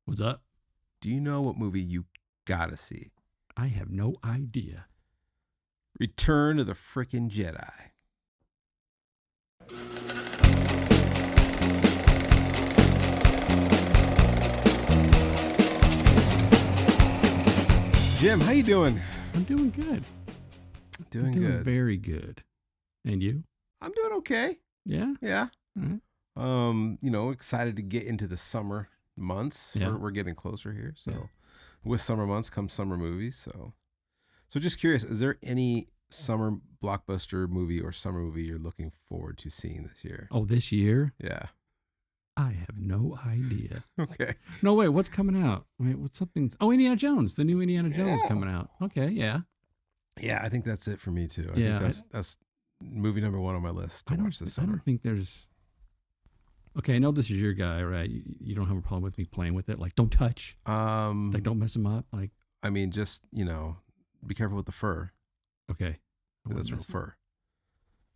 What's up? Do you know what movie you gotta see? I have no idea. Return of the frickin' Jedi. Jim, how you doing? I'm doing good. Doing I'm doing good. very good. And you? I'm doing okay. Yeah? Yeah. All right. Excited to get into the summer months. Yeah. We're getting closer here. So Yeah. with summer months comes summer movies. So just curious, is there any summer blockbuster movie or summer movie you're looking forward to seeing this year? Oh, this year? Yeah. I have no idea. Okay. No, wait, what's coming out? Wait, what's something? Oh, Indiana Jones. The new Indiana Jones Yeah. coming out. Okay, yeah. Yeah, I think that's it for me too. I Yeah, think that's movie number one on my list to watch this I summer. don't think there's... Okay, I know this is your guy, right? You don't have a problem with me playing with it? Like, don't touch. Like, don't mess him up. Like, I mean, just, be careful with the fur. okay. That's real fur.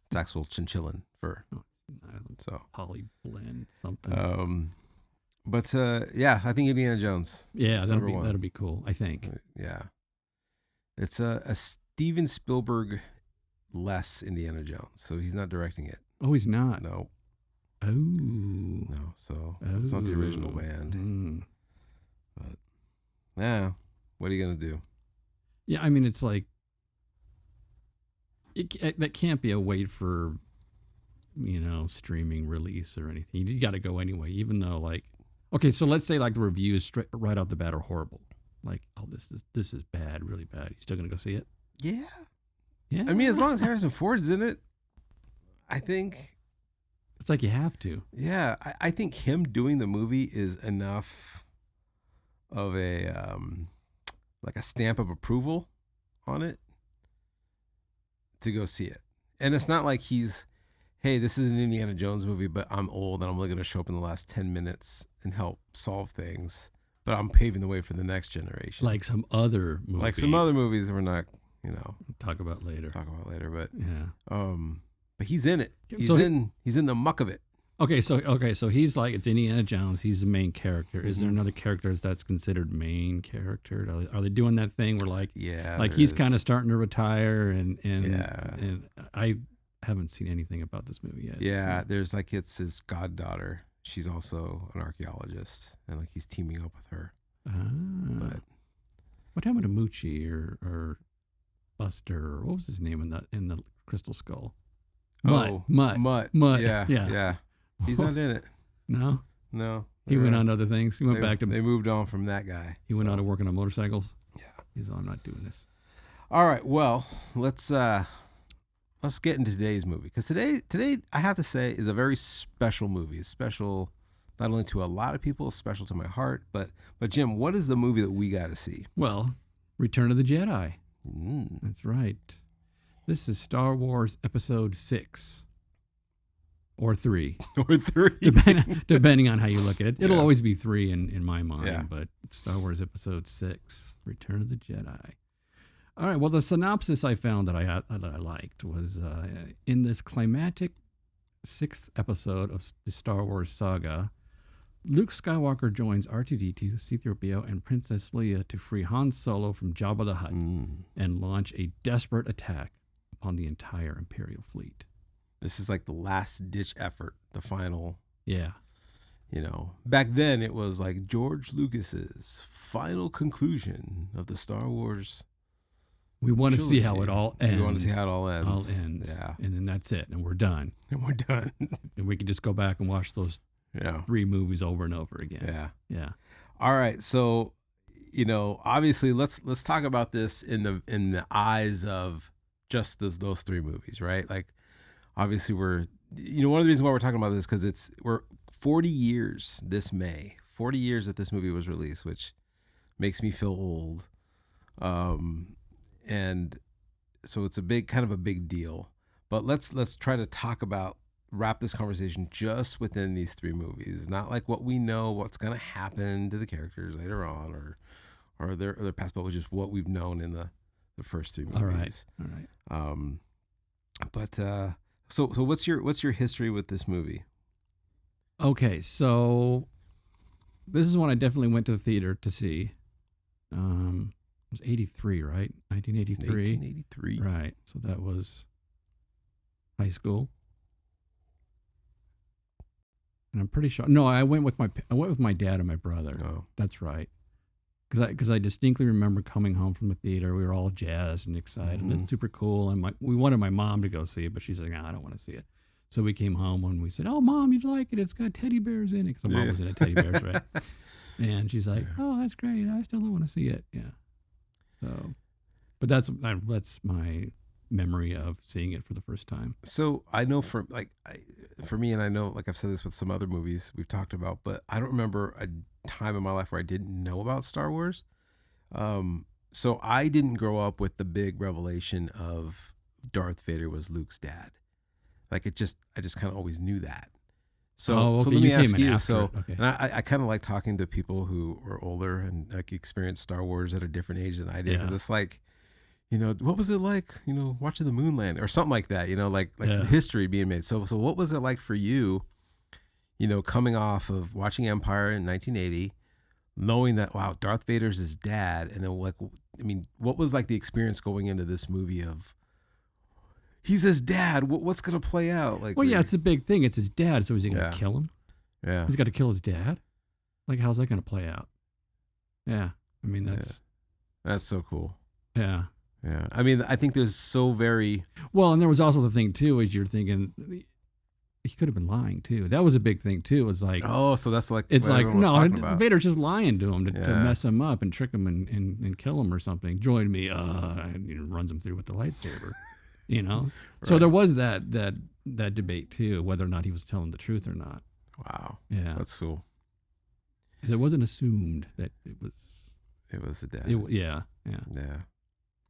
It's actual chinchillin fur. So poly blend something. I think Indiana Jones. Yeah, is that'll number one. be cool, I think. Yeah. It's a Steven Spielberg less Indiana Jones. So he's not directing it. Oh, he's not. No. Oh. No. So it's not the original band. Mm. But yeah, what are you gonna do? Yeah, I mean, it's like that can't be a wait for, streaming release or anything. You got to go anyway, even though okay, so let's say the reviews right off the bat are horrible. Like, oh, this is bad, really bad. You still gonna go see it? Yeah. Yeah. I mean, as long as Harrison Ford's in it, I think. It's like you have to. Yeah, I think him doing the movie is enough of a stamp of approval on it to go see it. And it's not like hey, this is an Indiana Jones movie, but I'm old and I'm only going to show up in the last 10 minutes and help solve things. But I'm paving the way for the next generation. Like some other movie. Like some other movies that we're not, talk about later. But yeah. But he's in it. He's So in the muck of it. Okay, so he's it's Indiana Jones. He's the main character. Is there another character that's considered main character? Are they doing that thing where he's kind of starting to retire and I haven't seen anything about this movie yet. Yeah, there's it's his goddaughter. She's also an archaeologist, and he's teaming up with her. But what happened to Moochie or Buster? Or what was his name in the Crystal Skull? Mutt. Yeah. He's not in it. No. He They're went on to other things. He went back to. They moved on from that guy. He went on to working on motorcycles. Yeah. He's I'm not doing this. All right. Well, let's get into today's movie, because today I have to say is a very special movie. It's special not only to a lot of people, it's special to my heart. But Jim, what is the movie that we got to see? Well, Return of the Jedi. Mm. That's right. This is Star Wars Episode 6. Or 3. Or 3. Depending on how you look at it. It'll always be 3 in my mind, Yeah. But Star Wars Episode 6, Return of the Jedi. All right, well, the synopsis I found that I liked was, in this climactic 6th episode of the Star Wars saga, Luke Skywalker joins R2-D2, C-3PO, and Princess Leia to free Han Solo from Jabba the Hutt and launch a desperate attack upon the entire Imperial fleet. This is the last-ditch effort, the final. Yeah. Back then it was George Lucas's final conclusion of the Star Wars. We want to see how it all ends. We want to see how it all ends. All ends. Yeah. And then that's it. And we're done. And we can just go back and watch those 3 movies over and over again. Yeah. Yeah. All right. So, obviously let's talk about this in the eyes of just those 3 movies, right? Obviously we're, one of the reasons why we're talking about this, because we're 40 years this May, 40 years that this movie was released, which makes me feel old. And so it's a big deal, but let's try to wrap this conversation just within these 3 movies. It's not what we know what's going to happen to the characters later on or their past, but just what we've known in the first 3 movies. All right. But so what's your history with this movie? Okay, so this is one I definitely went to the theater to see. It was 83, right? 1983. 1983. Right. So that was high school. And I'm pretty sure. No, I went with my dad and my brother. Oh. That's right. Because I distinctly remember coming home from the theater. We were all jazzed and excited. Mhm. It's super cool. And we wanted my mom to go see it, but she's like, "No, I don't want to see it." So we came home and we said, "Oh, Mom, you'd like it. It's got teddy bears in it." Because my mom was into teddy bears, right? And she's like, "Oh, that's great. I still don't want to see it." Yeah. So, but that's my memory of seeing it for the first time. So I know for me, and I know like I've said this with some other movies we've talked about, but I don't remember a time in my life where I didn't know about Star Wars. So I didn't grow up with the big revelation of Darth Vader was Luke's dad. Like I just kind of always knew that. So let me ask you. So, okay. And I kind of like talking to people who are older and like experienced Star Wars at a different age than I did, because it's like, what was it like, watching the moon land or something like that, like history being made. So what was it like for you, coming off of watching Empire in 1980, knowing that, wow, Darth Vader's his dad. And then what was like the experience going into this movie of, he's his dad. What's going to play out? Like, well, yeah, it's a big thing. It's his dad. So is he going to Yeah. kill him? yeah, He's got to kill his dad. Like, how's that going to play out? Yeah. I mean, that's so cool. Yeah. Yeah. I mean, I think there's so very, Well, and there was also the thing too, is you're thinking he could have been lying too. That was a big thing too. It was like, so that's like, it's what like, everyone was no, talking about. Vader's just lying to him to Yeah. mess him up and trick him and kill him or something. Join me, and runs him through with the lightsaber, So Right. there was that debate too, whether or not he was telling the truth or not. Wow. Yeah. That's cool. Because it wasn't assumed that it was. It was the dad. Yeah. Yeah.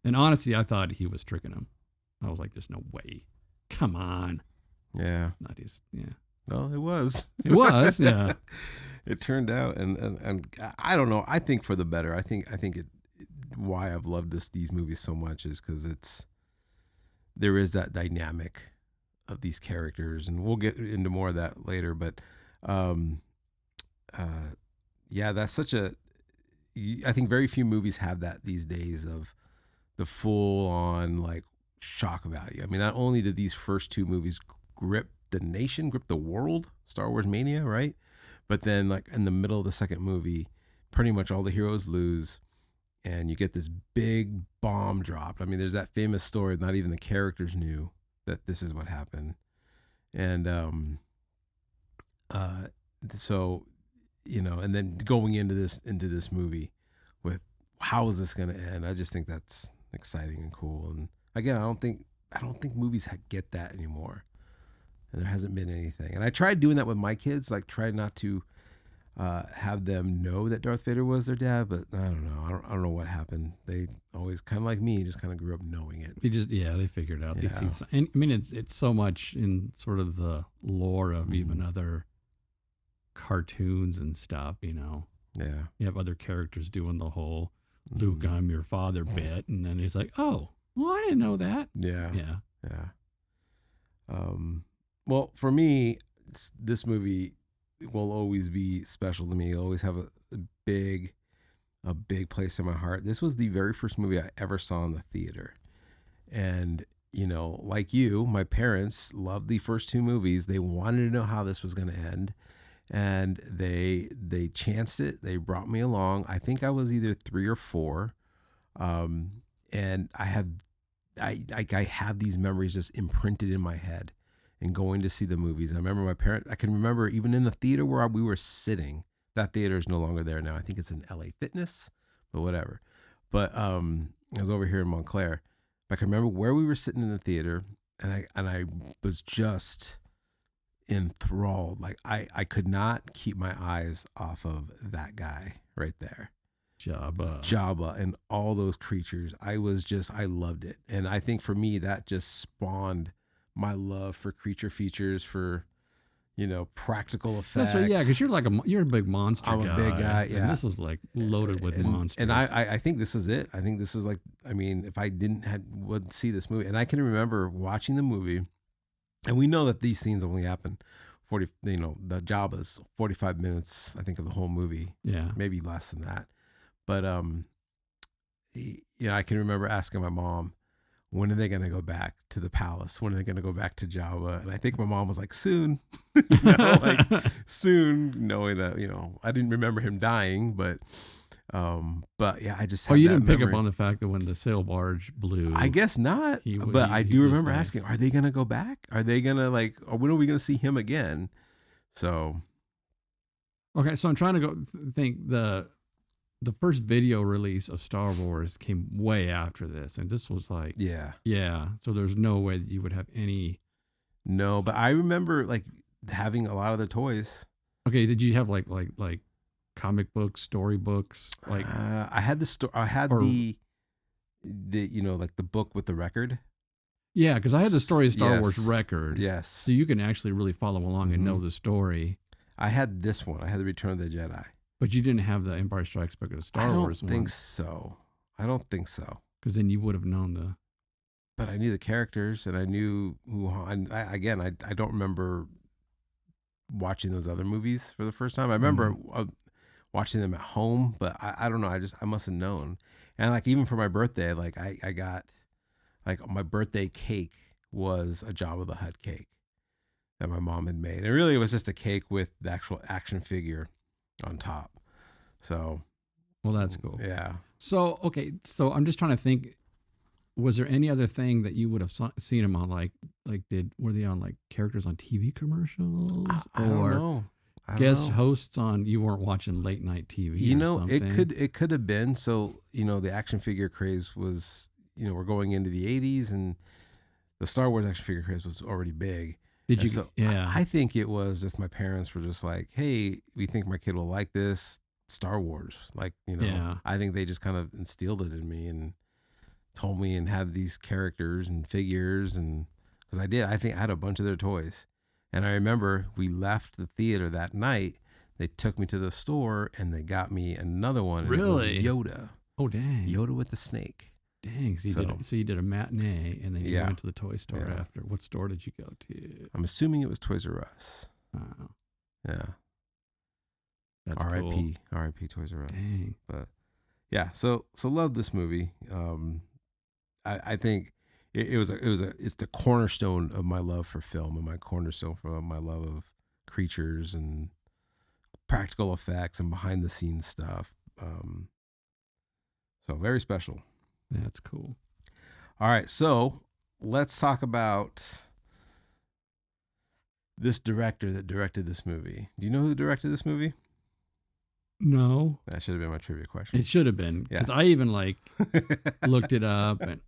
And honestly, I thought he was tricking him. I was like, "There's no way. Come on, Yeah. not his." Yeah, No, it was. it was. Yeah, It turned out, and I don't know. I think for the better. I think why I've loved these movies so much is because there is that dynamic of these characters, and we'll get into more of that later. But, that's such a. I think very few movies have that these days of the full on like shock value. I mean, not only did these first two movies grip the nation, grip the world, Star Wars Mania, right? But then like in the middle of the second movie, pretty much all the heroes lose and you get this big bomb dropped. I mean, there's that famous story, not even the characters knew that this is what happened. And so, and then going into this movie with how is this going to end? I just think that's exciting and cool. And again, I don't think movies get that anymore. And there hasn't been anything. And I tried doing that with my kids, like tried not to have them know that Darth Vader was their dad, but I don't know. I don't know what happened. They always kind of like me, just kind of grew up knowing it. they figured out. Yeah. And I mean, it's so much in sort of the lore of even other cartoons and stuff. Yeah. You have other characters doing the whole Luke, I'm your father bit, and then he's like, oh, well, I didn't know that. Yeah. Yeah. Yeah. Well, for me, this movie will always be special to me. It'll always have a big place in my heart. This was the very first movie I ever saw in the theater. And, like you, my parents loved the first two movies. They wanted to know how this was going to end. And they chanced it. They brought me along. I think I was either 3 or 4. And I have these memories just imprinted in my head and going to see the movies. I remember my parents, I can remember even in the theater where we were sitting, that theater is no longer there now. I think it's in LA Fitness, but whatever. But I was over here in Montclair. But I can remember where we were sitting in the theater, and I was just enthralled. Like I could not keep my eyes off of that guy right there. Jabba and all those creatures. I loved it. And I think for me, that just spawned my love for creature features, for, practical effects. That's right, yeah, because you're a big monster I'm guy. a big guy, yeah. And this was like loaded with monsters. And I think this is it. I think this is like, I mean, if I would see this movie, and I can remember watching the movie, and we know that these scenes only happen 40, the Jabba's 45 minutes, I think, of the whole movie, Yeah. maybe less than that. But I can remember asking my mom, when are they going to go back to the palace? When are they going to go back to Jabba? And I think my mom was like, soon, like soon, knowing that, I didn't remember him dying, but yeah, I just Oh, have you that didn't pick up memory. on the fact that when the sail barge blew. I guess not, but I do remember asking, are they going to go back? Are they going to or when are we going to see him again? So. Okay, so I'm trying to think the first video release of Star Wars came way after this, and this was like yeah. So there's no way that you would have any. No, but I remember like having a lot of the toys. Okay, did you have like comic books, storybooks? Like I had the like the book with the record. Yeah, because I had the story of Star Wars record. Yes. So you can actually really follow along and know the story. I had this one. I had the Return of the Jedi. But you didn't have the Empire Strikes Back or the Star Wars one. I don't think so. Because then you would have known the. But I knew the characters, and I knew who. And I don't remember watching those other movies for the first time. I remember watching them at home, but I don't know. I must have known. And like even for my birthday, like I got like my birthday cake was a Jabba the Hutt cake that my mom had made. And really, it was just a cake with the actual action figure on top. So, well, that's cool. Yeah. So okay, so I'm just trying to think. Was there any other thing that you would have seen them on? Were they on like characters on TV commercials? I don't know. Guest hosts on? You weren't watching late night TV. It could have been. So the action figure craze was we're going into the 80s, and the Star Wars action figure craze was already big. Did you? So yeah. I think it was just my parents were just like, hey, we think my kid will like this Star Wars. Like Yeah. I think they just kind of instilled it in me and told me and had these characters and figures, and because I think I had a bunch of their toys. And I remember we left the theater that night. They took me to the store and they got me another one. Really? It was Yoda. Oh, dang. Yoda with the snake. Dang. So you did a matinee and then you went to the toy store after. What store did you go to? I'm assuming it was Toys R Us. Oh. Yeah. That's R.I.P. cool. R.I.P. Toys R Us. Dang. But yeah, so love this movie. I think it's the cornerstone of my love for film and my cornerstone for my love of creatures and practical effects and behind the scenes stuff. So very special. That's cool. All right, so let's talk about this director that directed this movie. Do you know who directed this movie? No. That should have been my trivia question. It should have been, because I even looked it up and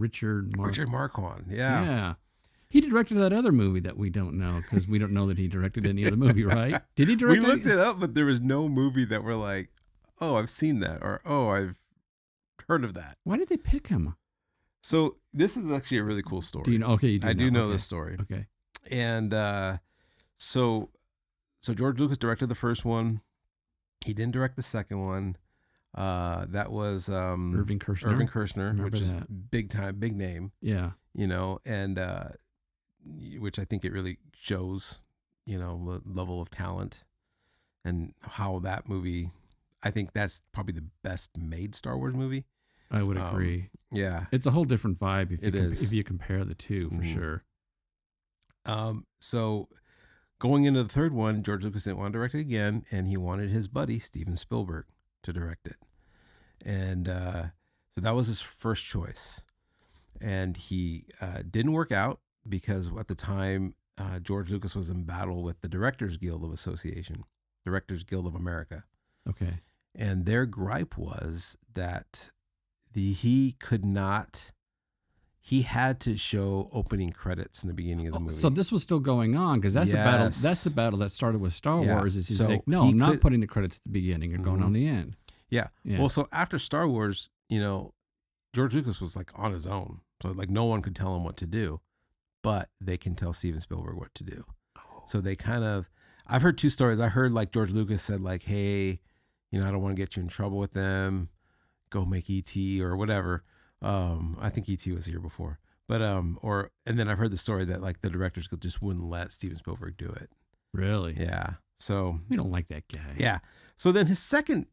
Richard Marquand. Yeah. Yeah. He directed that other movie that we don't know, because we don't know that he directed any other movie, right? Did he direct? We looked it up, but there was no movie that we're like, oh, I've seen that, or oh, I've heard of that. Why did they pick him? So this is actually a really cool story. Do you know? Okay, you do. I do know this story. Okay. And so George Lucas directed the first one. He didn't direct the second one. That was Irving Kershner. Irving Kershner, Remember which is that. big name. Yeah. And which I think it really shows, the level of talent and how that movie. I think that's probably the best made Star Wars movie. I would agree. Yeah, it's a whole different vibe if you compare the two, for sure. So going into the third one, George Lucas didn't want to direct it again, and he wanted his buddy Steven Spielberg to direct it. And so that was his first choice. And he didn't work out because at the time, George Lucas was in battle with the Directors Guild of Association, Directors Guild of America. Okay. And their gripe was that he had to show opening credits in the beginning of the movie. So this was still going on, because that's the battle. That's the battle that started with Star Wars. Is he's like, no, I'm not putting the credits at the beginning. You're going on the end. Yeah. Well, so after Star Wars, George Lucas was like on his own. So like no one could tell him what to do, but they can tell Steven Spielberg what to do. So they kind of, I've heard two stories. I heard like George Lucas said like, hey, I don't want to get you in trouble with them. Go make E.T. or whatever. I think E.T. was here before, And then I've heard the story that like the directors just wouldn't let Steven Spielberg do it. Really? Yeah. So We don't like that guy. yeah. So then his second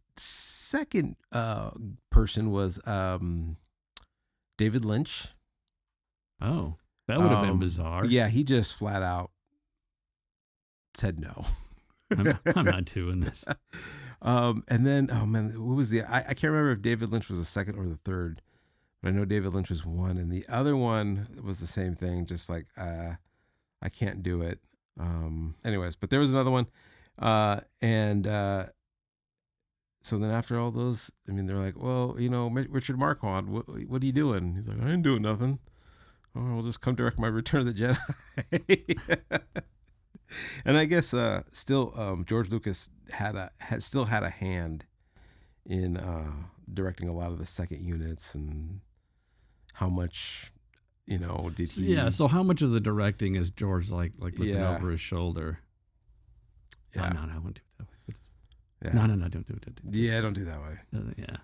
person was David Lynch. Oh, that would have been bizarre. Yeah, he just flat out said no. I'm not doing this. And then, oh man, who was I can't remember if David Lynch was the second or the third, but I know David Lynch was one, and the other one was the same thing, just like, I can't do it. Anyways, but there was another one. So then after all those, I mean, they're like, well, Richard Marquand, what are you doing? He's like, I ain't doing nothing. Oh, we'll just come direct my Return of the Jedi. And I guess still George Lucas still had a hand in directing a lot of the second units and how much did he? Yeah. So how much of the directing is George like looking over his shoulder? Yeah. No, I won't do it that way. Yeah. No, don't do it. Yeah, don't do that way. Yeah.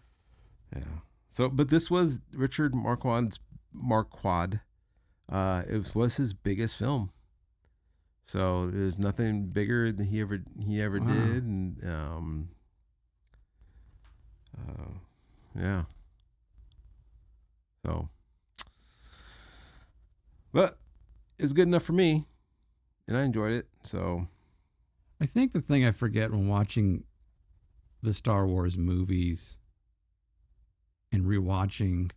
Yeah. So, but this was Richard Marquand. It was his biggest film. So there's nothing bigger than he ever did, and yeah. So, but it's good enough for me, and I enjoyed it. So, I think the thing I forget when watching the Star Wars movies and rewatching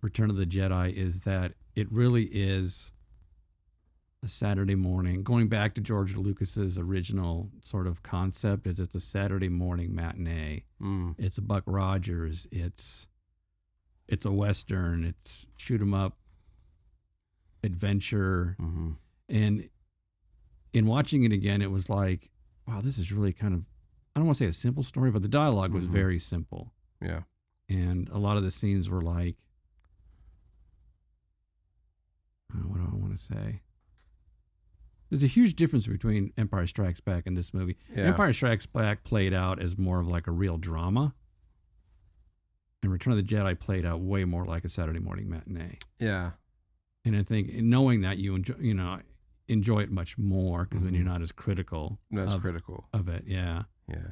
Return of the Jedi is that it really is a Saturday morning. Going back to George Lucas's original sort of concept, is it's a Saturday morning matinee. It's a Buck Rogers. It's a Western. It's shoot 'em up adventure. mm-hmm. And in watching it again, it was like, wow, this is really kind of, I don't want to say a simple story, but the dialogue was very simple. Yeah. And a lot of the scenes were like, what do I want to say? There's a huge difference between Empire Strikes Back and this movie. Yeah. Empire Strikes Back played out as more of like a real drama. And Return of the Jedi played out way more like a Saturday morning matinee. Yeah. And I think knowing that you enjoy it much more because then you're not as critical. Critical of it. Yeah. Yeah.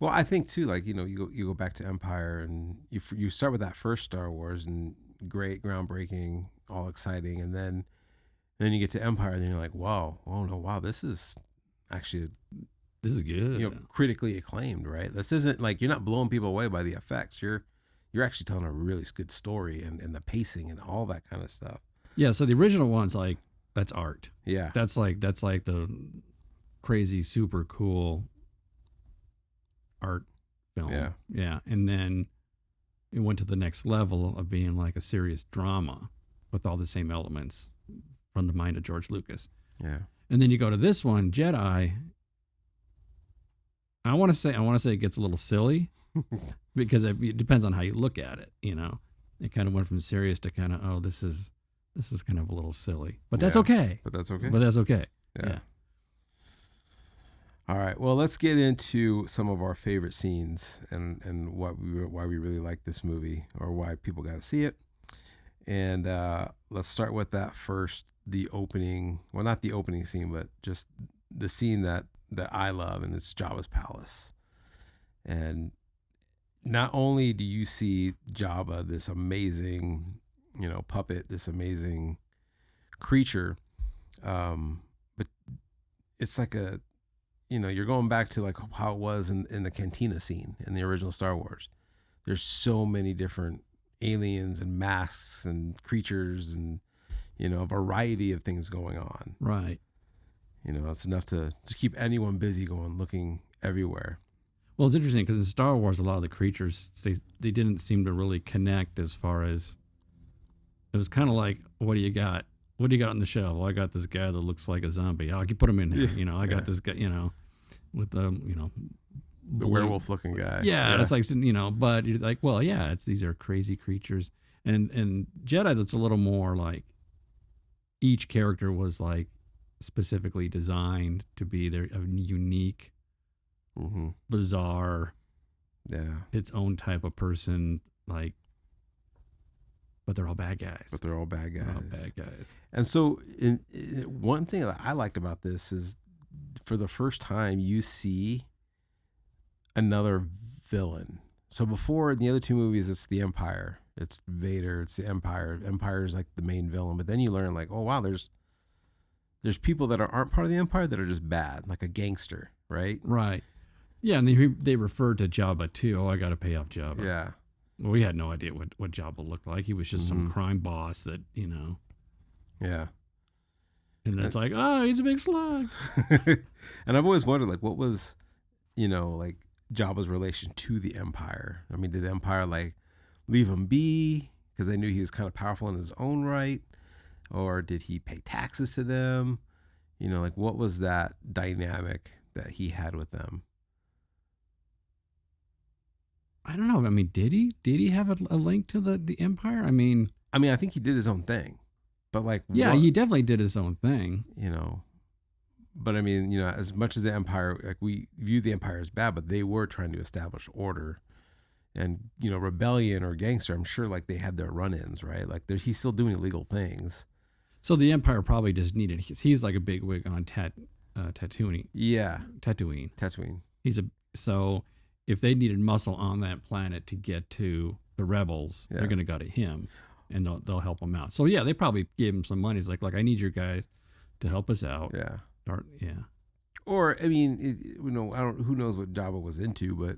Well, I think too, like, you go back to Empire and you start with that first Star Wars and great, groundbreaking, all exciting. And then you get to Empire and then you're like, wow, this is actually, this is good. critically acclaimed, right? This isn't like, you're not blowing people away by the effects. You're actually telling a really good story and the pacing and all that kind of stuff. Yeah. So the original one's like, that's art. Yeah. That's like the crazy, super cool art film. Yeah. Yeah. And then it went to the next level of being like a serious drama with all the same elements from the mind of George Lucas. Yeah. And then you go to this one, Jedi. I want to say it gets a little silly because it depends on how you look at it. It kind of went from serious to kind of, oh, this is kind of a little silly, but that's okay. But that's okay. But that's okay. Yeah. All right. Well, let's get into some of our favorite scenes and why we really like this movie or why people got to see it. And let's start with that first, the opening. Well, not the opening scene, but just the scene that I love, and it's Jabba's palace. And not only do you see Jabba, this amazing, puppet, this amazing creature, but it's like you're going back to like how it was in the cantina scene in the original Star Wars. There's so many different aliens and masks and creatures and, a variety of things going on. Right. It's enough to keep anyone busy looking everywhere. Well, it's interesting because in Star Wars, a lot of the creatures, they didn't seem to really connect as far as, it was kind of like, what do you got? What do you got on the shelf? Well, I got this guy that looks like a zombie. I can put him in here. I got this guy, with the, the werewolf looking guy. Yeah, it's like, but you're like, well, yeah, these are crazy creatures. And Jedi, that's a little more like each character was like specifically designed to be a unique, bizarre, its own type of person. Like but they're all bad guys. But they're all bad guys. They're all bad guys. And so, one thing that I liked about this is, for the first time, you see another villain. So before, in the other two movies, it's the Empire. It's Vader. It's the Empire. Empire is like the main villain. But then you learn, like, oh wow, there's people that aren't part of the Empire that are just bad, like a gangster, right? Right. Yeah, and they referred to Jabba too. Oh, I got to pay off Jabba. Yeah. Well, we had no idea what Jabba looked like. He was just some crime boss that, Yeah. And it's like, oh, he's a big slug. And I've always wondered, like, what was, like Jabba's relation to the Empire? I mean, did the Empire like leave him be because they knew he was kind of powerful in his own right? Or did he pay taxes to them? Like, what was that dynamic that he had with them? I don't know. I mean, did he? Did he have a link to the Empire? I mean, I think he did his own thing, but like, yeah, he definitely did his own thing. But I mean, as much as the Empire, like, we view the Empire as bad, but they were trying to establish order, and rebellion or gangster. I'm sure like they had their run-ins, right? Like he's still doing illegal things. So the Empire probably just needed. He's like a big wig on Tatooine. Yeah, Tatooine. So if they needed muscle on that planet to get to the rebels, they're going to go to him, and they'll help him out. So yeah, they probably gave him some money. It's like, I need your guys to help us out. Yeah. Yeah. Or I mean, I don't. Who knows what Jabba was into, but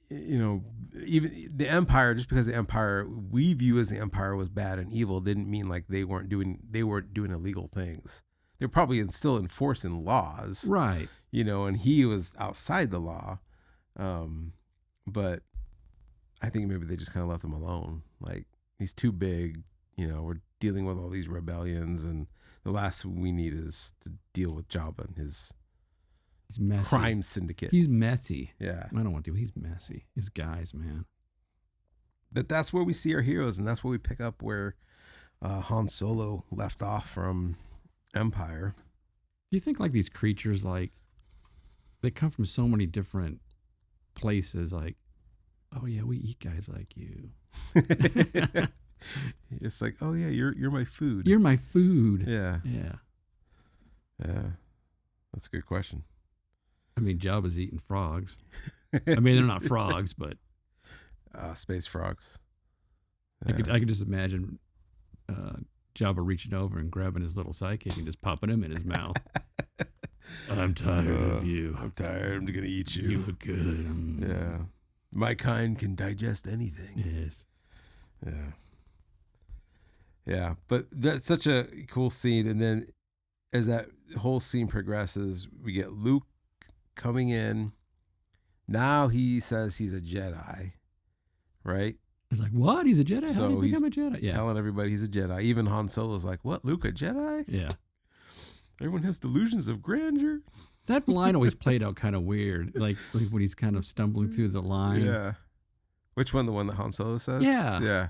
even the Empire, just because the Empire we view as the Empire was bad and evil, didn't mean like they weren't doing illegal things. They're probably still enforcing laws, right? And he was outside the law. But I think maybe they just kind of left him alone. Like, he's too big. We're dealing with all these rebellions, and the last we need is to deal with Jabba and his crime syndicate. He's messy. Yeah. I don't want to. He's messy. His guys, man. But that's where we see our heroes, and that's where we pick up where Han Solo left off from Empire. Do you think like these creatures, like, they come from so many different places, like, oh yeah, we eat guys like you. It's like, oh yeah, you're my food. You're my food. Yeah. Yeah. Yeah. That's a good question. I mean, Jabba's eating frogs. I mean, they're not frogs, but space frogs. Yeah. I could just imagine Jabba reaching over and grabbing his little sidekick and just popping him in his mouth. I'm tired of you. I'm tired. I'm gonna eat you. You look good. Yeah. My kind can digest anything. Yes. Yeah. Yeah. But that's such a cool scene. And then as that whole scene progresses, we get Luke coming in. Now he says he's a Jedi, right? He's like, what? He's a Jedi? So how did he become a Jedi? Yeah. Telling everybody he's a Jedi. Even Han Solo's like, what? Luke, a Jedi? Yeah. Everyone has delusions of grandeur. That line always played out kind of weird. Like when he's kind of stumbling through the line. Yeah. Which one? The one that Han Solo says? Yeah. Yeah.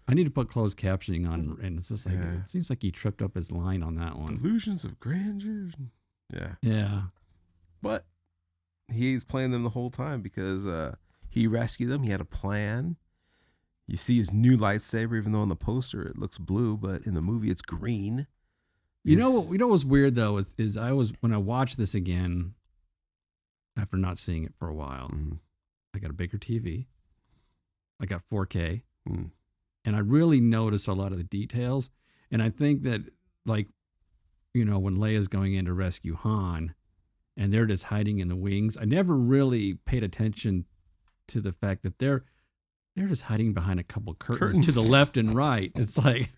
I need to put closed captioning on, and it's just like, it seems like he tripped up his line on that one. Delusions of grandeur. Yeah. Yeah. But he's playing them the whole time because he rescued them. He had a plan. You see his new lightsaber, even though on the poster it looks blue, but in the movie it's green. You know what was weird though is when I watched this again after not seeing it for a while. Mm-hmm. I got a bigger TV. I got 4K. Mm. And I really noticed a lot of the details. And I think that, like, when Leia's going in to rescue Han and they're just hiding in the wings, I never really paid attention to the fact that they're just hiding behind a couple curtains to the left and right. It's like,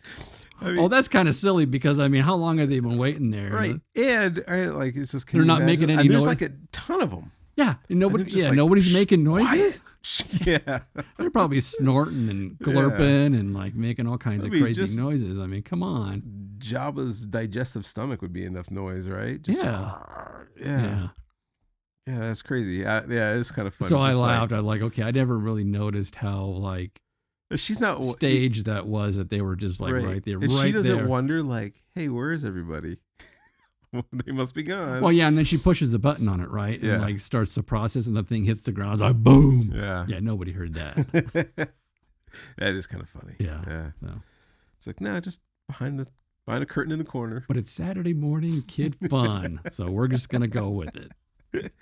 that's kind of silly because, how long have they been waiting there? Right. And like, it's just, they're not making any noise. There's like a ton of them. Yeah. And nobody's making noises. Yeah. They're probably snorting and glurping and like making all kinds of crazy noises. Come on. Jabba's digestive stomach would be enough noise, right? Yeah, that's crazy. Yeah, it's kind of funny. So I laughed. I'm like, okay, I never really noticed how like she's not staged that was, that they were just like right there. And right she doesn't there. wonder like, hey, where is everybody? They must be gone. Well, yeah, and then she pushes the button on it, right? And like starts the process, and the thing hits the ground. It's like boom. Yeah. Yeah, nobody heard that. That is kind of funny. Yeah. Yeah. So. It's like, nah, just behind a curtain in the corner. But it's Saturday morning kid fun, so we're just gonna go with it.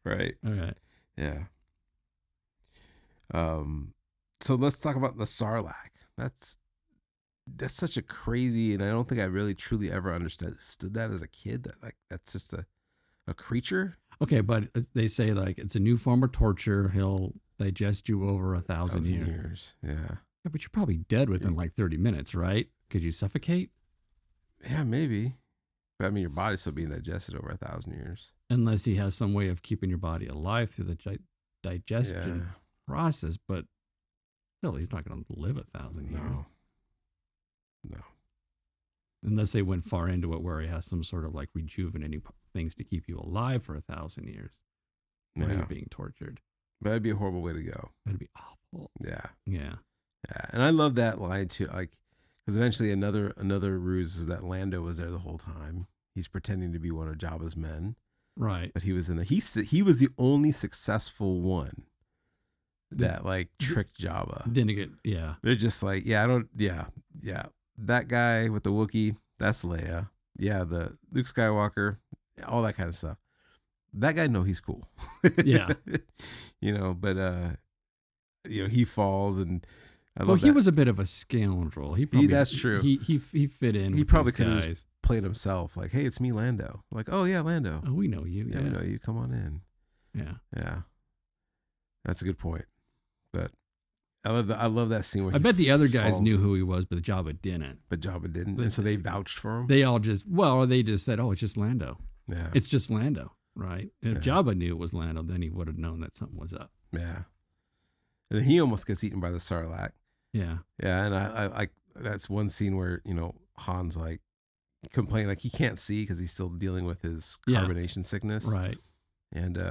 Right. All right. Yeah. So let's talk about the Sarlacc. That's such a crazy, and I don't think I really truly ever understood that as a kid. That like that's just a creature. Okay, but they say like it's a new form of torture. He'll digest you over 1,000 years. Yeah. Yeah, but you're probably dead within like 30 minutes, right? Could you suffocate? Yeah, maybe. But I mean, your body's still being digested over 1,000 years. Unless he has some way of keeping your body alive through the digestion process, but still, he's not going to live 1,000 years. No. Unless they went far into it where he has some sort of like rejuvenating things to keep you alive for 1,000 years. While you're being tortured. That'd be a horrible way to go. That'd be awful. Yeah. Yeah. Yeah. And I love that line too. Like, because eventually another ruse is that Lando was there the whole time. He's pretending to be one of Jabba's men. Right. But he was in there. He was the only successful one that like tricked Jabba. Didn't get, yeah. They're just like, yeah. That guy with the Wookiee, that's Leia. Yeah, the Luke Skywalker, all that kind of stuff. That guy, no, he's cool. Yeah. But he falls, and he was a bit of a scoundrel. He probably, that's true. He fit in. He with probably could have played himself. Like, hey, it's me, Lando. Like, oh yeah, Lando. Oh, we know you. Yeah, we know you. Come on in. Yeah. That's a good point. But I love that scene where I bet the other guys knew who he was, but Jabba didn't. But Jabba didn't, and so they vouched for him. They all just said, "Oh, it's just Lando." Yeah, it's just Lando, right? And if Jabba knew it was Lando, then he would have known that something was up. Yeah, and then he almost gets eaten by the Sarlacc. Yeah, and I that's one scene where Han's like complaining like he can't see because he's still dealing with his carbonation sickness, right? And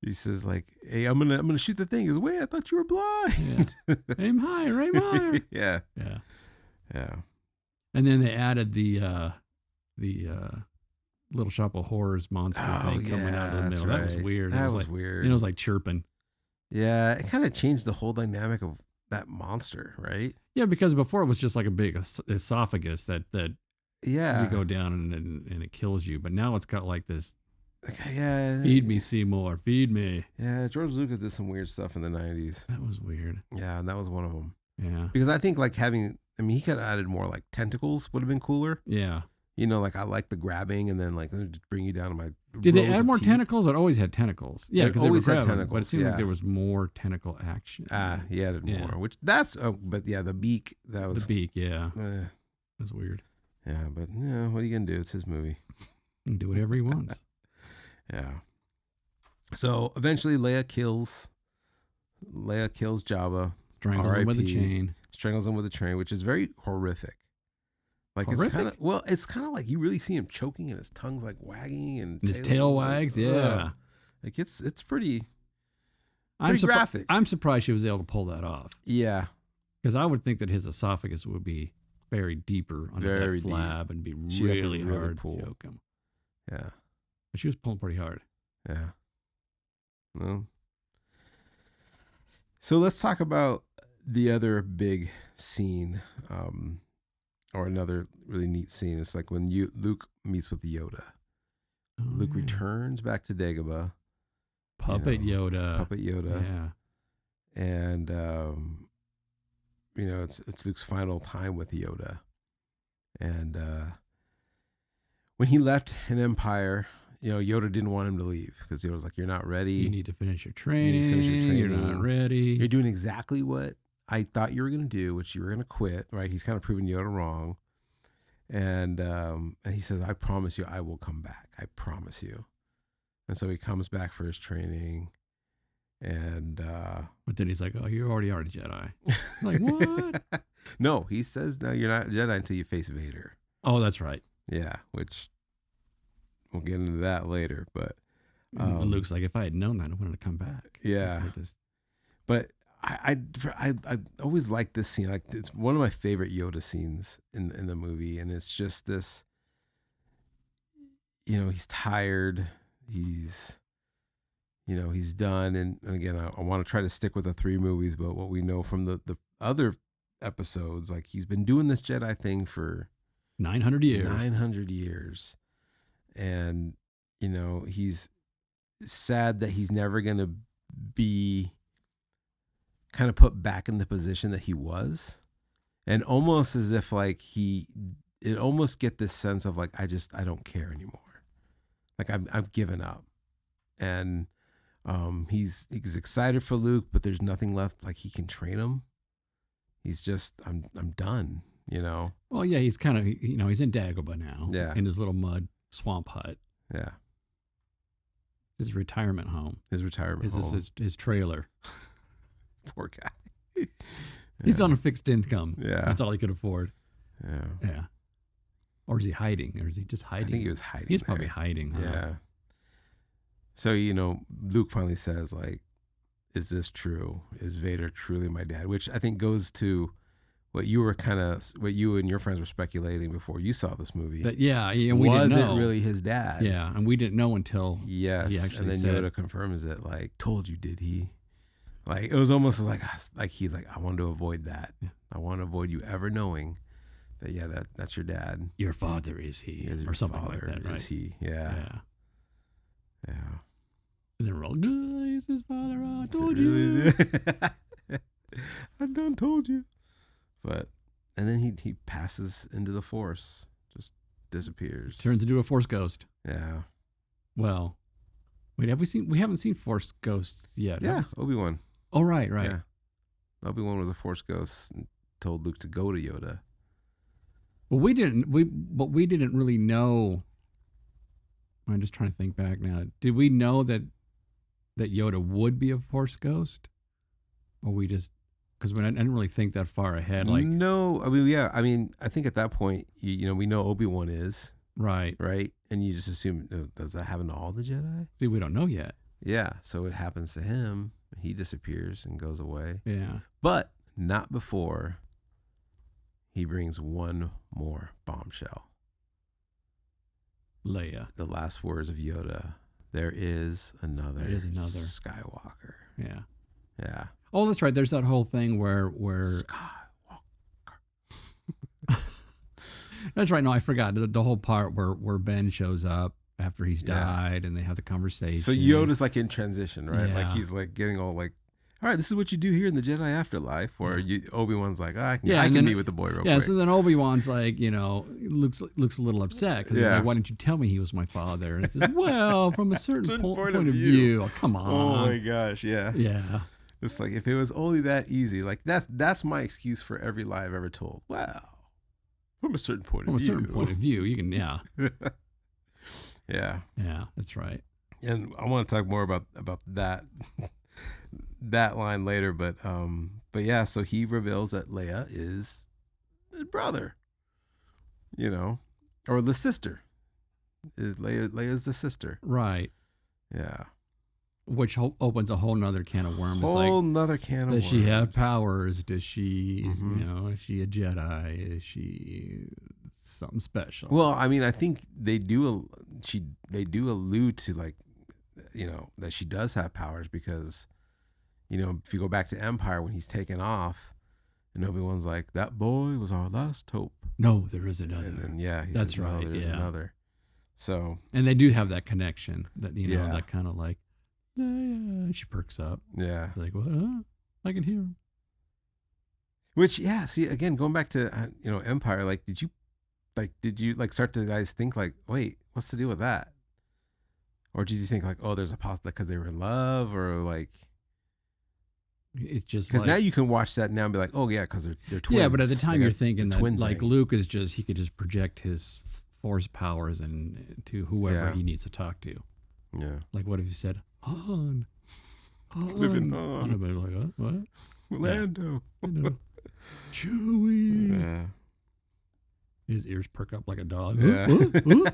he says like, "Hey, I'm gonna shoot the thing." He goes, "Wait, I thought you were blind." Yeah. Aim higher, aim higher. Yeah. And then they added the Little Shop of Horrors monster thing coming out of the middle. Right. That was weird. That was weird. It was like chirping. Yeah, it kind of changed the whole dynamic of that monster, right? Yeah, because before it was just like a big esophagus that you go down and it kills you. But now it's got like this. Yeah. Feed me, Seymour. Feed me. Yeah, George Lucas did some weird stuff in the 90s. That was weird. Yeah, and that was one of them. Yeah. Because I think like he could have added more like tentacles would have been cooler. Yeah. Like I like the grabbing and then like just bring you down to my. Did they add more tentacles? It always had tentacles. Yeah, because always they were had grabbing, tentacles. but it seemed like there was more tentacle action. He added more, which but yeah, the beak the beak. Yeah, that's weird. Yeah, but what are you gonna do? It's his movie. He can do whatever he wants. Yeah. So eventually Leia kills Jabba. Strangles him with a chain. Strangles him with a chain, which is very horrific. Like horrific? It's kind of like you really see him choking and his tongue's like wagging and his tail wags. Yeah. Like it's pretty graphic. I'm surprised she was able to pull that off. Yeah. Because I would think that his esophagus would be buried deeper under that flab and be really hard to choke him. Yeah. But she was pulling pretty hard. Yeah. Well. So let's talk about the other big scene, or another really neat scene. It's like when Luke meets with Yoda. Oh, Luke returns back to Dagobah. Puppet Yoda. Yeah. And it's Luke's final time with Yoda. And when he left an Empire, Yoda didn't want him to leave because Yoda was like, "You're not ready. You need to finish your training. You're not ready. You're doing exactly what I thought you were going to do, which you were going to quit." Right? He's kind of proving Yoda wrong. And he says, "I promise you, I will come back. I promise you." And so he comes back for his training. And but then he's like, "Oh, you already are a Jedi." Like, what? No, he says, "No, you're not a Jedi until you face Vader." Oh, that's right. Yeah, which we'll get into that later. But Luke's like, if I had known that, I wanted to come back. Yeah. But I always like this scene. Like, it's one of my favorite Yoda scenes in the movie, and it's just this. He's tired. He's done. And again, I want to try to stick with the 3 movies, but what we know from the other episodes, like he's been doing this Jedi thing for 900 years. 900 years. And, you know, he's sad that he's never going to be kind of put back in the position that he was. And almost as if like it almost get this sense of like, I don't care anymore. Like I've given up. And he's excited for Luke, but there's nothing left like he can train him. He's just, I'm done, you know? Well, yeah, he's kind of, you know, he's in Dagobah now. Yeah. In his little mud swamp hut. Yeah. His retirement home. His retirement home. This is his trailer. Poor guy. He's on a fixed income. Yeah. That's all he could afford. Yeah. Yeah. Or is he hiding? Or is he just hiding? I think he was hiding. He's probably hiding. Huh? Yeah. So, you know, Luke finally says, like, is this true? Is Vader truly my dad? Which I think goes to what you and your friends were speculating before you saw this movie. Yeah, we was didn't know. It really his dad? Yeah, and we didn't know until he actually and then said. Yoda confirms it, like, told you, did he? Like, it was almost like he's like, I wanted to avoid that. Yeah. I want to avoid you ever knowing that, yeah, that's your dad. Your father is he. Is or something like that, right? Is he? Yeah. Yeah. Yeah. And then we're all, guys, his father, I told you. I done told you. But, and then he passes into the Force, just disappears. Turns into a Force ghost. Yeah. Well, wait, we haven't seen Force ghosts yet. Yeah, Obi-Wan. Oh, right. Yeah. Obi-Wan was a Force ghost and told Luke to go to Yoda. Well, we didn't really know. I'm just trying to think back now. Did we know that Yoda would be a Force ghost? Or we just, because I didn't really think that far ahead. Like, no, I mean, yeah. I mean, I think at that point, you know, we know Obi-Wan is. Right. And you just assume, does that happen to all the Jedi? See, we don't know yet. Yeah. So it happens to him. He disappears and goes away. Yeah. But not before he brings one more bombshell. Leia. The last words of Yoda. There is another Skywalker. Yeah. Yeah. Oh, that's right. There's that whole thing where Skywalker. That's right. No, I forgot the whole part where Ben shows up after he's died and they have the conversation. So Yoda's like in transition, right? Yeah. Like he's like getting all like, all right, this is what you do here in the Jedi afterlife. Or Obi-Wan's like, I can meet with the boy real quick. Yeah, so then Obi-Wan's like, you know, looks a little upset. Cause he's like, why didn't you tell me he was my father? And it says, well, from a certain point of view. Oh, come on. Oh my gosh, yeah. Yeah. It's like, if it was only that easy, like that's my excuse for every lie I've ever told. Well, from a certain point of view, you can, yeah. Yeah. Yeah, that's right. And I want to talk more about that that line later, but yeah, so he reveals that Leia is his brother, you know, or the sister. Leia's the sister. Right. Yeah. Which opens a whole nother can of worms. Nother can of worms. Does she have powers? Does she, you know, is she a Jedi? Is she something special? Well, I mean, I think they do allude to, like, you know, that she does have powers because, you know, if you go back to Empire when he's taken off and Obi-Wan's like, that boy was our last hope. No, there is another. And then, he that's says, right. No, there is another. So. And they do have that connection that, you know, that kind of like, she perks up. Yeah. Like, what? Huh? I can hear him. Which, see, again, going back to, you know, Empire, like, did you start to guys think like, wait, what's the deal with that? Or did you think like, oh, there's a possibility because they were in love, or like, it's just because now you can watch that now and be like, oh yeah, because they're twins. Yeah, but at the time you're thinking that like thing. Luke is he could just project his Force powers and to whoever he needs to talk to. Yeah. Like, what if you said, Han? Living Han. I'd be like, what? Lando. Chewie. Yeah. His ears perk up like a dog. Yeah. Huh?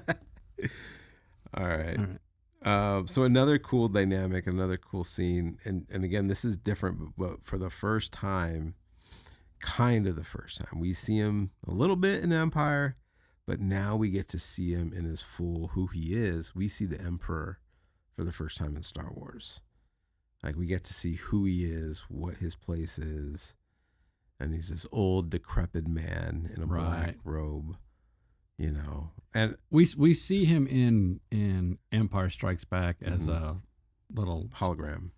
All right. So another cool dynamic, another cool scene, and again, this is different, but for the first time, we see him a little bit in Empire, but now we get to see him in his full who he is. We see the Emperor for the first time in Star Wars. Like, we get to see who he is, what his place is, and he's this old, decrepit man in a black Right. robe, you know. And We see him in Empire Strikes Back as Mhm. a little hologram.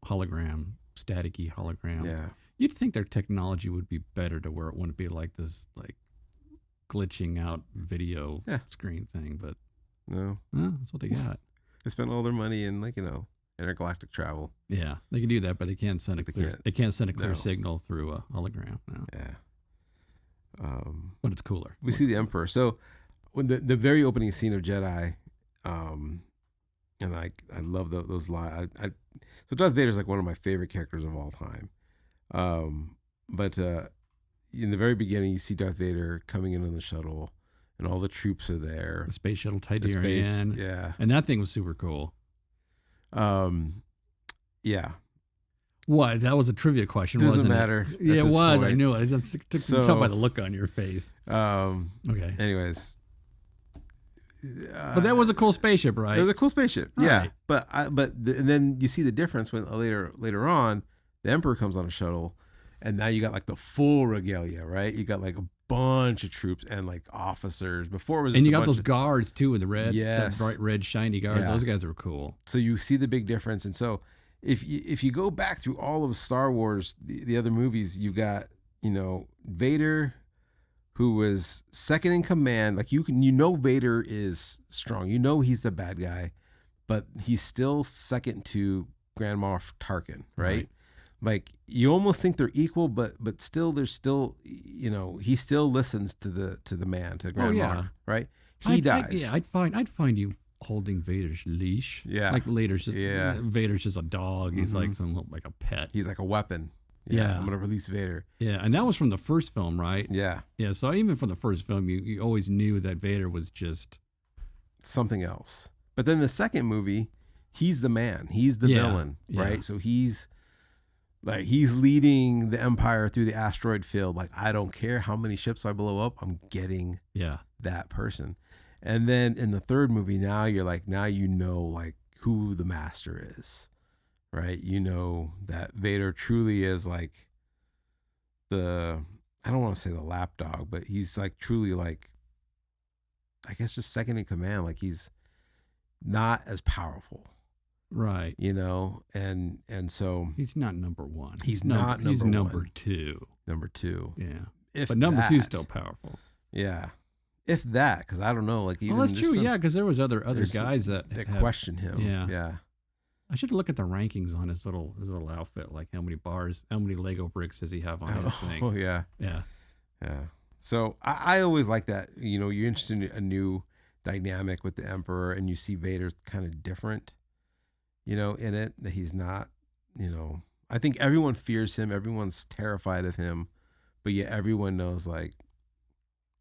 hologram, staticky hologram. Yeah. You'd think their technology would be better to where it wouldn't be like this, like glitching out video Yeah. screen thing. But No, that's what they got. they spent all their money in, like, you know, intergalactic travel. Yeah, they can do that, but they can't send a They clear. can't. They can't send a clear No. signal through a hologram. No, Yeah. but it's cooler. We see the Emperor. So when the very opening scene of Jedi, and I love those lines. So Darth Vader is like one of my favorite characters of all time. But in the very beginning, you see Darth Vader coming in on the shuttle, and all the troops are there. The space shuttle The space, Tidarian, yeah, and that thing was super cool. yeah. What? That was a trivia question, Doesn't wasn't matter. it? Yeah, at it this was. I point. knew it. I just took So- tell by the look on your face. Okay, Anyways, but that was a cool spaceship, right? It was a cool spaceship, yeah. Right. But and then you see the difference when later on, the Emperor comes on a shuttle, and now you got like the full regalia, right? You got like a bunch of troops and like officers. Before it was, And just you a got bunch those of- guards too, with the red, Yes. that bright red shiny guards. Yeah. Those guys were cool. So you see the big difference, and so if you go back through all of Star Wars, the other movies, you got, you know, Vader, who was second in command. Like you know Vader is strong. You know he's the bad guy, but he's still second to Grand Moff Tarkin, right? Right. Like you almost think they're equal, but still there's still, you know, he still listens to the man, to Grand yeah. Moff, right? He dies. I'd find you holding Vader's leash. Yeah. like Vader's just, Yeah. Vader's just a dog. He's like Mhm. like a pet. He's like a weapon. Yeah. I'm gonna release Vader. Yeah, and that was from the first film, right? Yeah, Yeah, so even from the first film, you always knew that Vader was just something else. But then the second movie, he's the man. He's the Yeah, villain, yeah. right? So he's leading the Empire through the asteroid field. Like, I don't care how many ships I blow up, I'm getting yeah. that person. And then in the third movie, now you know like who the master is, right? You know that Vader truly is like I don't want to say the lapdog, but he's like truly like, I guess, just second in command. Like he's not as powerful, Right. you know? And so He's not number one. He's not He's number number one. two. number two, Yeah. if But number two's that. still powerful. Yeah. If that, because I don't know, like even Well, that's there's true. some Yeah, because there was other there's some guys that that have- question him. Yeah. Yeah. I should look at the rankings on his little outfit. Like how many Lego bricks does he have on his thing? Oh yeah. Yeah. Yeah. So I always like that. You know, you're interested in a new dynamic with the Emperor, and you see Vader's kind of different, you know, in it, that he's not, you know, I think everyone fears him. Everyone's terrified of him, but yet everyone knows, like,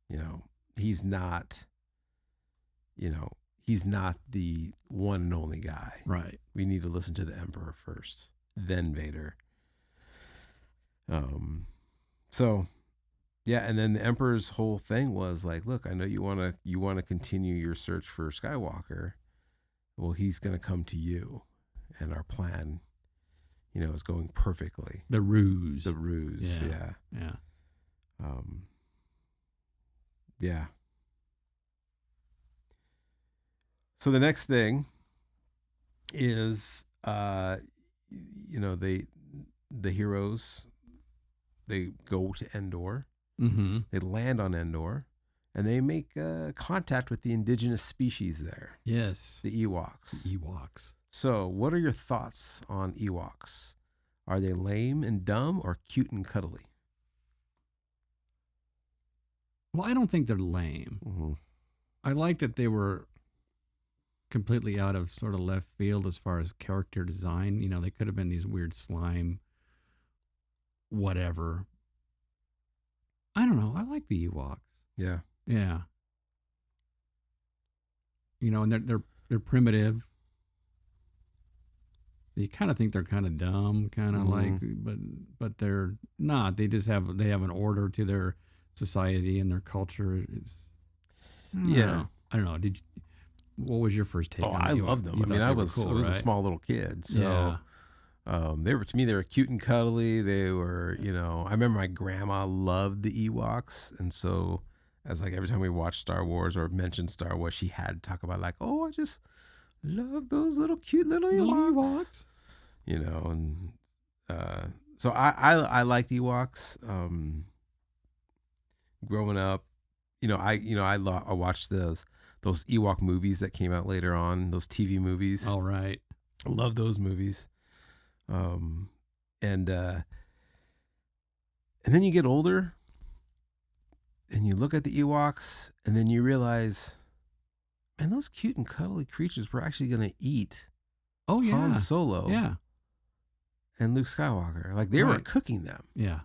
you know, he's not, you know, he's not the one and only guy. Right. We need to listen to the Emperor first, then Vader. So yeah, and then the Emperor's whole thing was like, look, I know you want to continue your search for Skywalker. Well, he's going to come to you, and our plan, you know, is going perfectly. The ruse. The ruse, yeah. Yeah. Yeah. So the next thing is, you know, the heroes, they go to Endor. Mm-hmm. They land on Endor, and they make contact with the indigenous species there, Yes. the Ewoks. Ewoks. So, what are your thoughts on Ewoks? Are they lame and dumb, or cute and cuddly? Well, I don't think they're lame. Mm-hmm. I like that they were completely out of sort of left field as far as character design. You know, they could have been these weird slime, whatever. I don't know. I like the Ewoks. Yeah. Yeah. You know, and they're primitive. You kind of think they're kind of dumb, kind of like, but they're not. They have an order to their society and their culture. It's Yeah. I don't know. What was your first take? Oh, on I the Ewoks? loved them. You I mean, thought I they were was cool, a right? small little kid, so Yeah. They were, to me, they were cute and cuddly. They were, I remember my grandma loved the Ewoks, and so as like every time we watched Star Wars or mentioned Star Wars, she had to talk about like, oh, I just love those little cute little Ewoks. And so I liked Ewoks. Growing up, I watched those Ewok movies that came out later on, those TV movies. All right. I love those movies. And then you get older and you look at the Ewoks and then you realize, man, those cute and cuddly creatures were actually going to eat Han Solo and Luke Skywalker. Like they were cooking them. Yeah.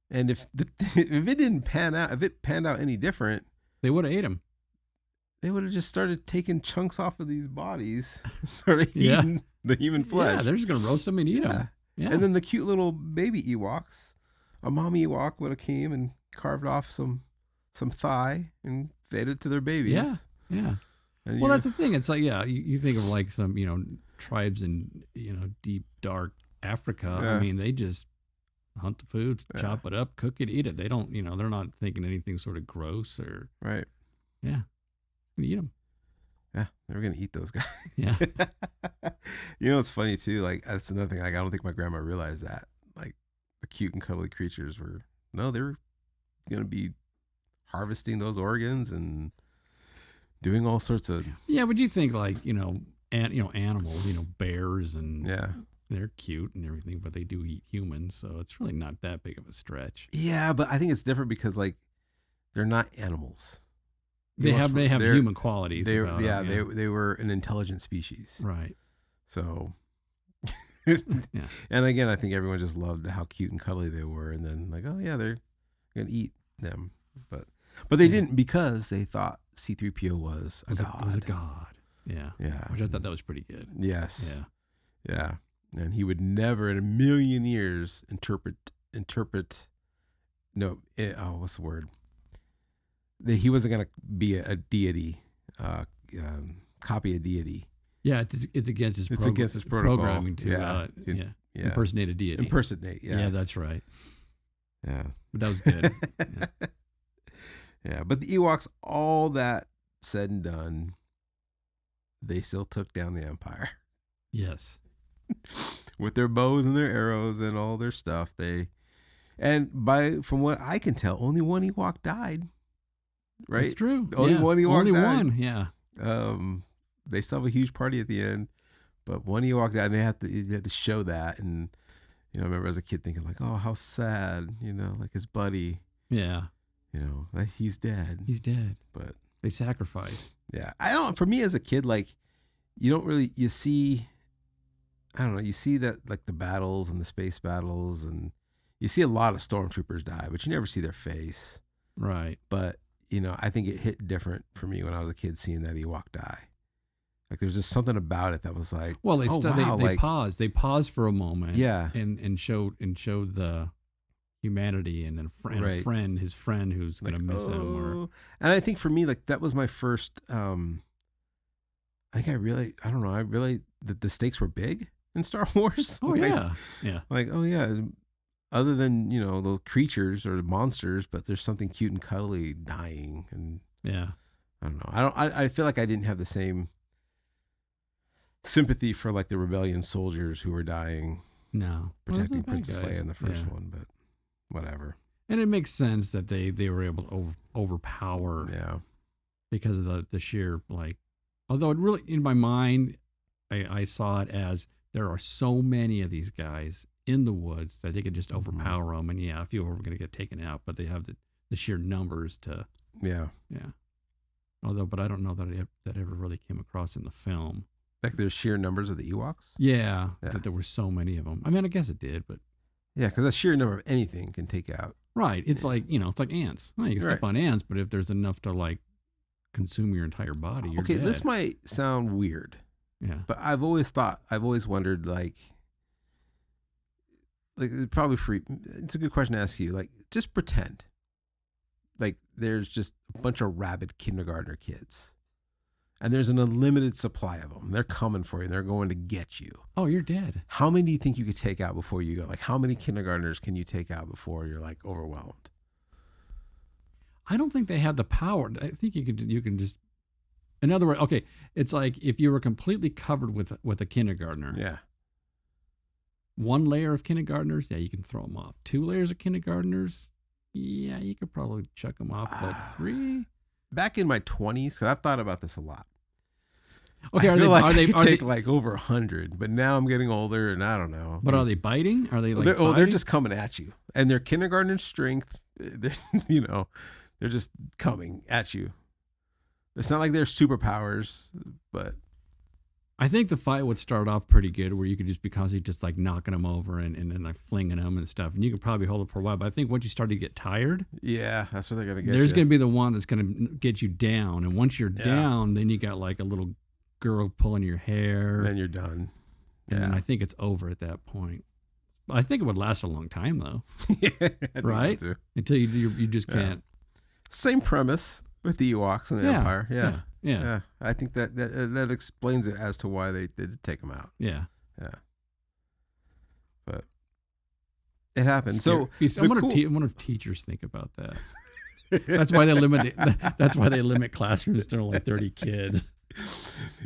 And if it didn't pan out, if it panned out any different, they would have ate them. They would have just started taking chunks off of these bodies, started eating the human flesh. Yeah, they're just going to roast them and eat them. Yeah. And then the cute little baby Ewoks, a mommy Ewok would have came and carved off some thigh and fed it to their babies. Yeah, yeah. Well, that's the thing. It's like, you think of like some, tribes in, deep, dark Africa. Yeah. I mean, they just hunt the foods, chop it up, cook it, eat it. They don't, they're not thinking anything sort of gross or. Right. Yeah. Eat them. Yeah, they were gonna eat those guys. Yeah. It's funny too. Like that's another thing. Like I don't think my grandma realized that. Like the cute and cuddly creatures they were gonna be harvesting those organs and doing all sorts of. Yeah, but you think like animals, bears and they're cute and everything, but they do eat humans, so it's really not that big of a stretch. Yeah, but I think it's different because like they're not animals. They have human qualities. They were an intelligent species. Right. So and again, I think everyone just loved how cute and cuddly they were, and then like, oh yeah, they're gonna eat them. But they didn't, because they thought C-3PO was a god. Was a god. Yeah. Yeah. Which I thought that was pretty good. Yes. Yeah. Yeah. And he would never in a million years interpret what's the word? He wasn't going to be a deity, copy a deity. Yeah, it's against his against his protocol. Programming to impersonate a deity. Yeah, that's right. Yeah. But that was good. Yeah, but the Ewoks, all that said and done, they still took down the Empire. Yes. With their bows and their arrows and all their stuff. From what I can tell, only one Ewok died. Right? That's true. Only one Ewok died. One, yeah. They still have a huge party at the end, but one Ewok died, and they had to show that. And I remember as a kid thinking like, oh, how sad, like his buddy. Yeah. Like he's dead. He's dead. But they sacrificed. Yeah. For me as a kid, like you see that like the battles and the space battles, and you see a lot of stormtroopers die, but you never see their face. Right. But I think it hit different for me when I was a kid seeing that Ewok die. Like there's just something about it that was like, well, they paused. They paused for a moment. Yeah. And showed the humanity and his friend who's going to miss him. And I think for me, like that was my first, I realized that the stakes were big in Star Wars. Oh, yeah. Yeah. Like, oh yeah. Other than, the creatures or the monsters, but there's something cute and cuddly dying. And yeah, I don't know. I feel like I didn't have the same sympathy for like the rebellion soldiers who were dying. No. Protecting Princess Leia in the first one, but whatever. And it makes sense that they were able to overpower. Yeah. Because of the sheer, like, although it really, in my mind, I saw it as there are so many of these guys in the woods that they could just overpower them, and a few of them are going to get taken out, but they have the sheer numbers to. Yeah. Although, but I don't know that that ever really came across in the film. Like there's sheer numbers of the Ewoks. Yeah, that there were so many of them. I mean, I guess it did, but. Yeah, because a sheer number of anything can take out. Right. It's like it's like ants. Well, you can step on ants, but if there's enough to like consume your entire body, you're dead. This might sound weird. Yeah. But I've always wondered, like it's probably free. It's a good question to ask you. Like, just pretend like there's just a bunch of rabid kindergartner kids, and there's an unlimited supply of them. They're coming for you. They're going to get you. Oh, you're dead. How many do you think you could take out before you go? Like, how many kindergartners can you take out before you're like overwhelmed? I don't think they have the power. I think you can just. In other words, okay, it's like if you were completely covered with a kindergartner. Yeah. One layer of kindergartners, yeah, you can throw them off. 2 layers of kindergartners, yeah, you could probably chuck them off. But 3. Back in my 20s, because I've thought about this a lot. Okay, I feel like I could are take they, like over 100, but now I'm getting older, and I don't know. But are they biting? Are they like? They're just coming at you, and they're kindergarten strength. They're, they're just coming at you. It's not like they're superpowers, but I think the fight would start off pretty good, where you could just be constantly just like knocking them over and then like flinging them and stuff, and you could probably hold it for a while. But I think once you start to get tired, yeah, that's what they're gonna get. There's going to be the one that's going to get you down, and once you're down, then you got like a little girl pulling your hair. Then you're done. And then I think it's over at that point. I think it would last a long time though. Yeah, right? Until you just can't. Same premise with the Ewoks and the Empire. Yeah. I think that explains it as to why they did take them out. Yeah. Yeah. But it happened. So I wonder if teachers think about that. That's why they limit. That's why they limit classrooms to only 30 kids.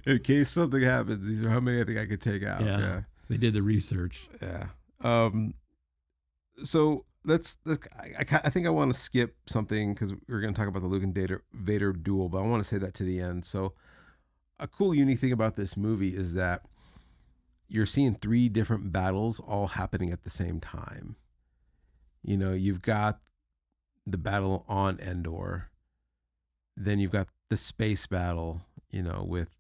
In case something happens, these are how many I think I could take out. Yeah. They did the research. Yeah. So I think I want to skip something because we're going to talk about the Luke and Vader duel, but I want to say that to the end. So a cool, unique thing about this movie is that you're seeing 3 different battles all happening at the same time. You've got the battle on Endor. Then you've got the space battle, with,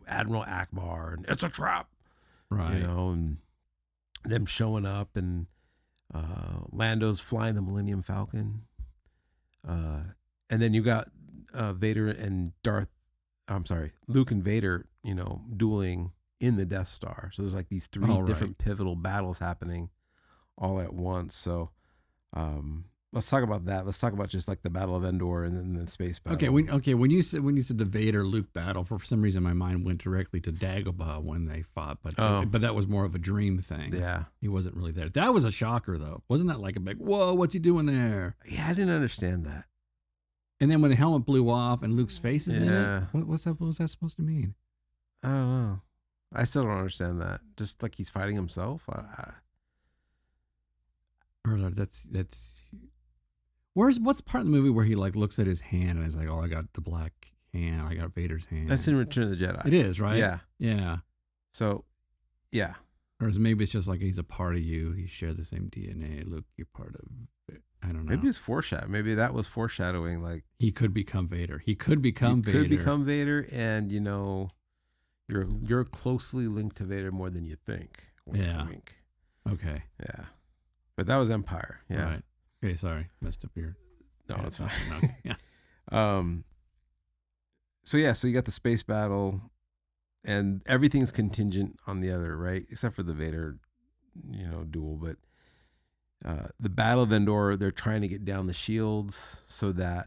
Admiral Akbar, and it's a trap, right? And them showing up, and Lando's flying the Millennium Falcon. And then you got Luke and Vader, dueling in the Death Star. So there's like these 3 different pivotal battles happening all at once. So let's talk about that. Let's talk about just like the Battle of Endor and then the space battle. Okay. When you said the Vader Luke battle, for some reason my mind went directly to Dagobah when they fought, but that was more of a dream thing. Yeah, he wasn't really there. That was a shocker though, wasn't that like a big whoa? What's he doing there? Yeah, I didn't understand that. And then when the helmet blew off and Luke's face is in it, what was that supposed to mean? I don't know. I still don't understand that. Just like he's fighting himself. Or that's. What's part of the movie where he like looks at his hand and is like, oh, I got the black hand, I got Vader's hand. That's in Return of the Jedi. It is, right? Yeah. Yeah. So, yeah. Or maybe it's just like he's a part of you. You share the same DNA. Luke, you're part of it. I don't know. Maybe it's foreshadowing. Maybe that was foreshadowing. Like he could become Vader. He could become Vader, and you're closely linked to Vader more than you think. Wink, wink. Okay. Yeah. But that was Empire. Yeah. Right. Okay, sorry, messed up here. No, it's fine. Yeah. So you got the space battle, and everything's contingent on the other, right? Except for the Vader, duel. But the Battle of Endor, they're trying to get down the shields so that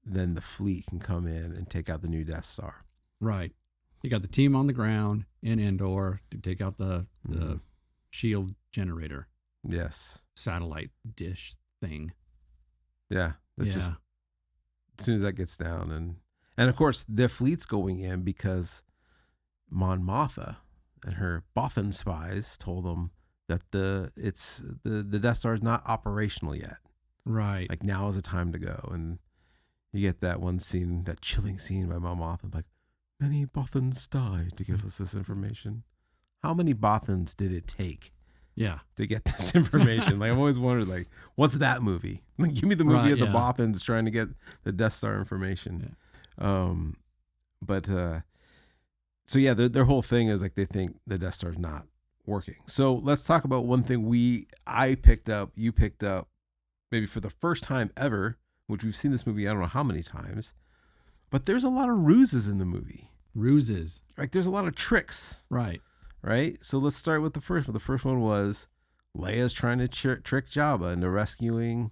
then the fleet can come in and take out the new Death Star. Right. You got the team on the ground in Endor to take out the shield generator. Yes. Satellite dish thing. Yeah. Just as soon as that gets down, and of course the fleet's going in because Mon Mothma and her Bothan spies told them that the Death Star is not operational yet. Right. Like now is the time to go, and you get that one scene, that chilling scene by Mon Mothma, like many Bothans died to give us this information. How many Bothans did it take? Yeah. To get this information. Like I've always wondered, like, what's that movie? Like, give me the movie of the Bothans trying to get the Death Star information. Yeah. So yeah, their whole thing is like they think the Death Star is not working. So let's talk about one thing I picked up, you picked up, maybe for the first time ever, which we've seen this movie I don't know how many times, but there's a lot of ruses in the movie. Ruses. Like there's a lot of tricks. Right. Right? So let's start with the first one. The first one was Leia's trying to trick Jabba into rescuing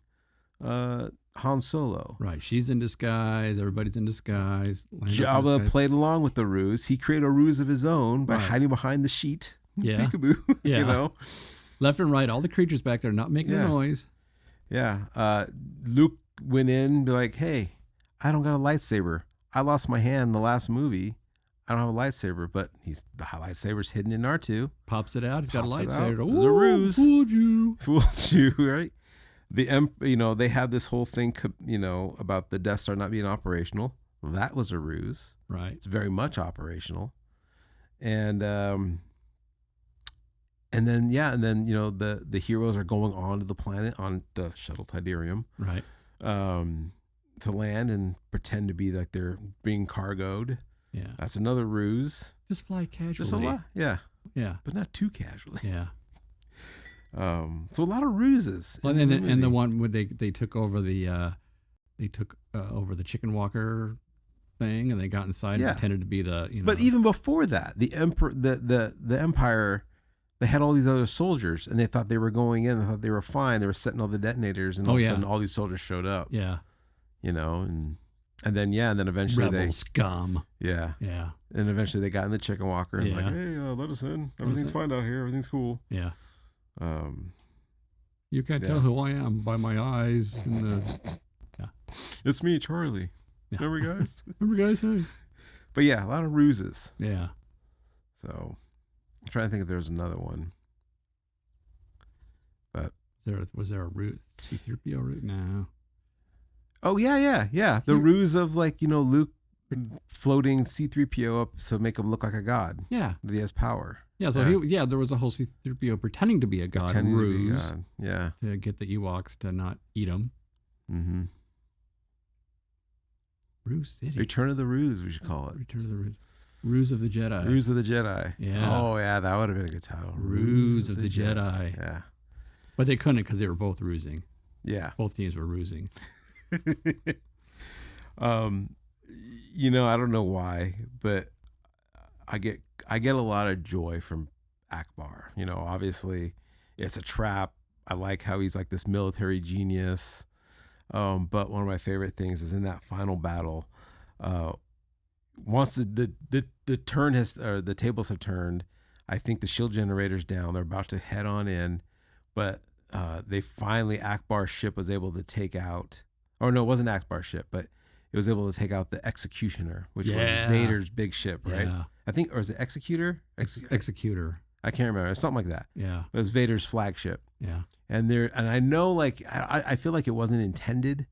Han Solo. Right. She's in disguise. Everybody's in disguise. Lando's in Jabba disguise. played along with the ruse. He created a ruse of his own by Right. hiding behind the sheet. Yeah. Peekaboo. Yeah. You know? Left and right, all the creatures back there not making a noise. Yeah. Luke went in and be like, hey, I don't got a lightsaber. I lost my hand in the last movie. I don't have a lightsaber, but the lightsaber's hidden in R2. Pops it out. He's got a Pops it lightsaber. out. It was a ruse. Fooled you. Fooled you, right? They have this whole thing, about the Death Star not being operational. That was a ruse. Right. It's very much operational. And then the heroes are going on to the planet on the shuttle Tidarium. Right. To land and pretend to be like they're being cargoed. Yeah. That's another ruse. Just fly casually. Just a lot. Yeah. Yeah. But not too casually. Yeah. So a lot of ruses. Well, and the one where they took over over the chicken walker thing, and they got inside and pretended to be the But even before that, the Empire, they had all these other soldiers, and they thought they were going in. They thought they were fine. They were setting all the detonators, and all of a sudden, all these soldiers showed up. Yeah. And then eventually Rebel scum. Yeah. And eventually they got in the chicken walker and like, hey, let us in. Everything's fine out here. Everything's cool. Yeah. You can't tell who I am by my eyes. It's me, Charlie. Yeah. Remember, guys? Hey. But yeah, a lot of ruses. Yeah. So I'm trying to think if there's another one. But was there a route? C-3PO route? No. Oh yeah. The ruse of Luke floating C-3PO up so make him look like a god. Yeah. That he has power. Yeah, so there was a whole C-3PO pretending to be a god ruse. Yeah. To get the Ewoks to not eat him. Mm-hmm. Ruse City. Return of the Ruse, we should call it. Return of the Ruse. Ruse of the Jedi. Ruse of the Jedi. Yeah. Oh yeah, that would have been a good title. Ruse of the Jedi. Yeah. But they couldn't because they were both rusing. Yeah. Both teams were rusing. I don't know why, but I get a lot of joy from Akbar. Obviously it's a trap. I like how he's like this military genius. But one of my favorite things is in that final battle, once the turn has, or the tables have turned, I think the shield generator's down. They're about to head on in, but they finally, Akbar's ship was able to take out, or no, it wasn't Akbar's ship, but it was able to take out the Executioner, which was Vader's big ship, right? Yeah. I think, or is it Executor? Executor. I can't remember. It's something like that. Yeah. It was Vader's flagship. Yeah. And I know, I feel like it wasn't intended,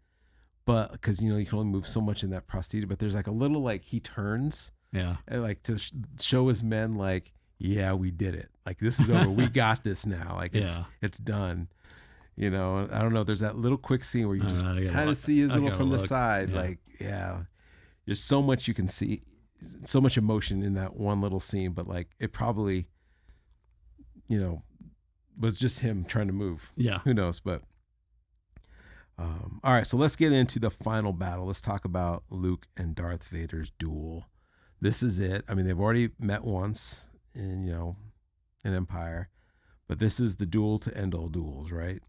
but because, you can only move so much in that prosthetic, but there's like a little, he turns. Yeah. And to show his men, yeah, we did it. This is over. We got this now. It's done. I don't know. There's that little quick scene where you just kind of see his little from the side. Yeah. There's so much you can see, so much emotion in that one little scene, but it probably, was just him trying to move. Yeah. Who knows? But all right, so let's get into the final battle. Let's talk about Luke and Darth Vader's duel. This is it. I mean, they've already met once in Empire, but this is the duel to end all duels, right?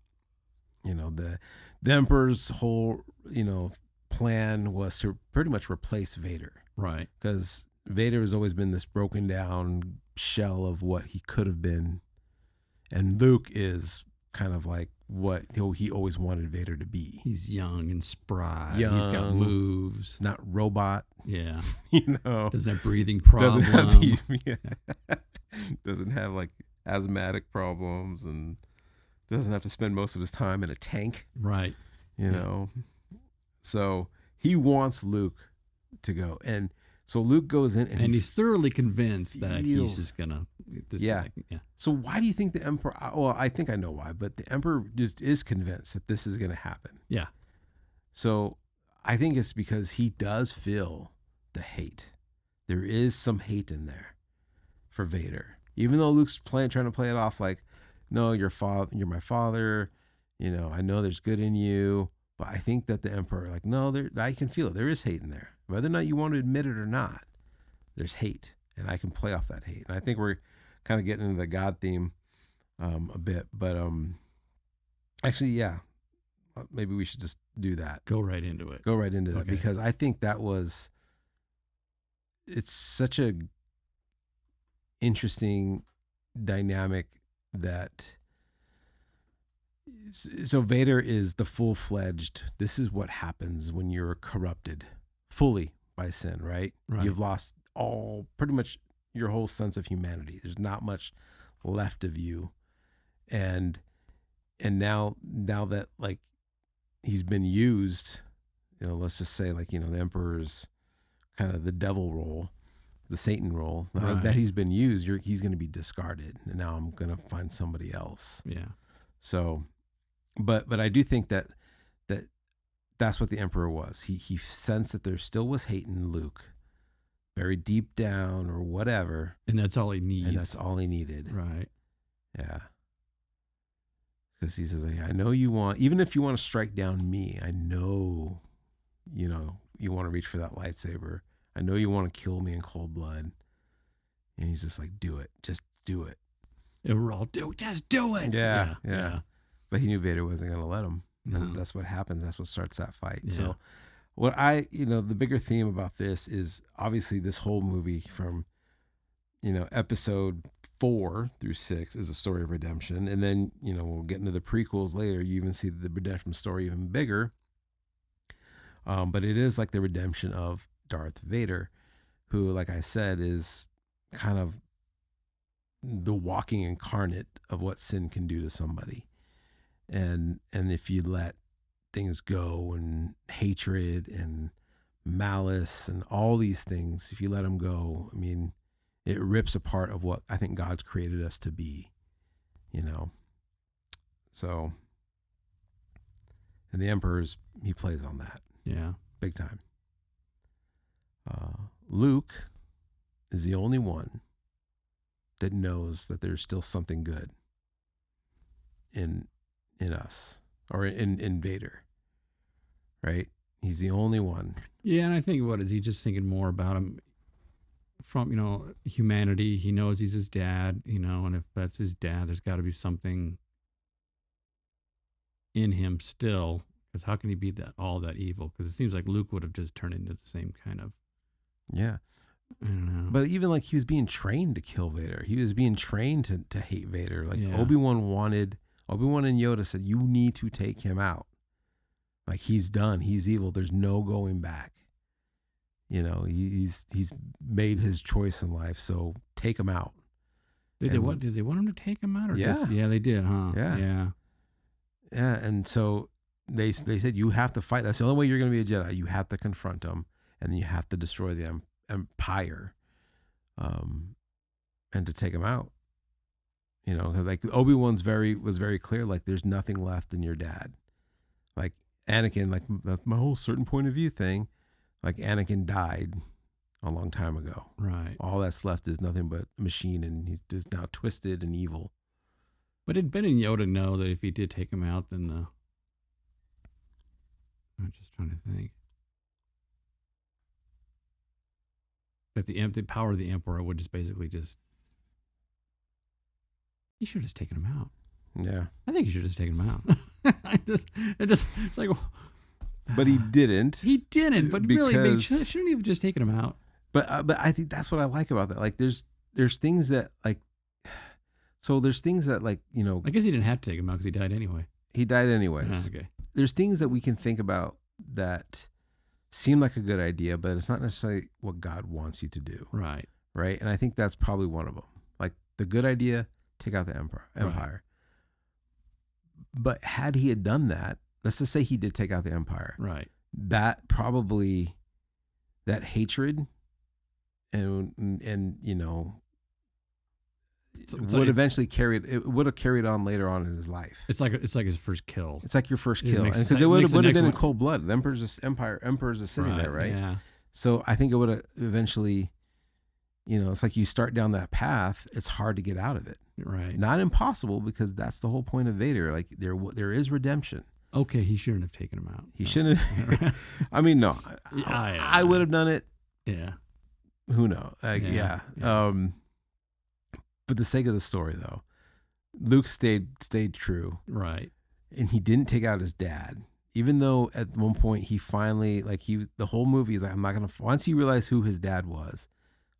The Emperor's whole plan was to pretty much replace Vader, right? Because Vader has always been this broken down shell of what he could have been, and Luke is kind of like what he always wanted Vader to be. He's young and spry. He's got moves. Not robot. Yeah. Doesn't have breathing problems. Doesn't have asthmatic problems, and doesn't have to spend most of his time in a tank. Right. So he wants Luke to go. And so Luke goes in and he's thoroughly convinced that he's just going to. Yeah. So why do you think the Emperor, well, I think I know why, but the Emperor just is convinced that this is going to happen. Yeah. So I think it's because he does feel the hate. There is some hate in there for Vader. Even though Luke's trying to play it off like, no, you're my father. I know there's good in you. But I think that the Emperor, no, I can feel it. There is hate in there. Whether or not you want to admit it or not, there's hate. And I can play off that hate. And I think we're kind of getting into the God theme a bit. But actually, yeah, maybe we should just do that. Go right into it. Go right into that Okay. because I think it's such a interesting dynamic that. So Vader is the full-fledged. This is what happens when you're corrupted fully by sin, right? Right. You've lost pretty much your whole sense of humanity. There's not much left of you, and now that like he's been used, let's just say like the Emperor's kind of the devil role, the Satan role. Now Right. that he's been used, he's going to be discarded, and now I'm going to find somebody else. Yeah. So, but I do think that's what the Emperor was. He sensed that there still was hate in Luke, very deep down or whatever, And that's all he needs. and that's all he needed. Right. Yeah. Because he says, I know you want, even if you want to strike down me, I know, you want to reach for that lightsaber. I know you want to kill me in cold blood. And he's just like, do it. Just do it. And we're all just do it. Yeah. But he knew Vader wasn't going to let him. No. And that's what happens. That's what starts that fight. Yeah. So what the bigger theme about this is obviously this whole movie from, episode 4 through 6 is a story of redemption. And then, we'll get into the prequels later. You even see the redemption story even bigger. But it is like the redemption of Darth Vader, who, like I said, is kind of the walking incarnate of what sin can do to somebody. And if you let things go, and hatred and malice and all these things, if you let them go, I mean, it rips apart of what I think God's created us to be, So, and the Emperor's, he plays on that. Yeah. Big time. Luke is the only one that knows that there's still something good in us, or in Vader, right? He's the only one. Yeah, and I think what is he just thinking more about him from humanity? He knows he's his dad, and if that's his dad, there's got to be something in him still. Because how can he be all that evil? Because it seems like Luke would have just turned into the same kind of. Yeah. I don't know. But even like he was being trained to kill Vader. He was being trained to hate Vader. Like Yeah. Obi-Wan and Yoda said, you need to take him out. Like he's done. He's evil. There's no going back. He's made his choice in life. So take him out. Did they want him to take him out? Or Yeah. Yeah, they did, huh? Yeah. Yeah. Yeah. And so they said, you have to fight. That's the only way you're going to be a Jedi. You have to confront him, and then you have to destroy the Empire, and to take him out. Like Obi-Wan was very clear. Like there's nothing left in your dad. Like Anakin, like that's my whole certain point of view thing. Like Anakin died a long time ago. Right. All that's left is nothing but machine, and he's just now twisted and evil. But did Ben and Yoda know that if he did take him out, then I'm just trying to think. That the power of the Emperor would just basically he should have just taken him out. Yeah. I think he should have just taken him out. It's like. But he didn't. He didn't. But really, because- shouldn't he have just taken him out? But I think that's what I like about that. Like there's things that like, so there's things that like, I guess he didn't have to take him out because he died anyway. he died anyways. Okay. There's things that we can think about that seem like a good idea, but it's not necessarily what God wants you to do. Right. Right. And I think that's probably one of them. Like the good idea, take out the empire. Right. But had he had done that, let's just say he did take out the empire. Right. That hatred and would eventually would have carried on later on in his life. It's like his first kill. It's like your first It kill, makes because sense. it would Makes have the been in next cold blood. The emperor's just sitting there, right? Yeah. So I think it would have eventually, it's like you start down that path. It's hard to get out of it. Right. Not impossible, because that's the whole point of Vader. Like there is redemption. Okay, he shouldn't have taken him out. He shouldn't have. I mean, no, I would have done it. Yeah. Who knows? Yeah. For the sake of the story, though, Luke stayed true. Right. and he didn't take out his dad. Even though at one point he finally, the whole movie is like, I'm not going to, once he realized who his dad was,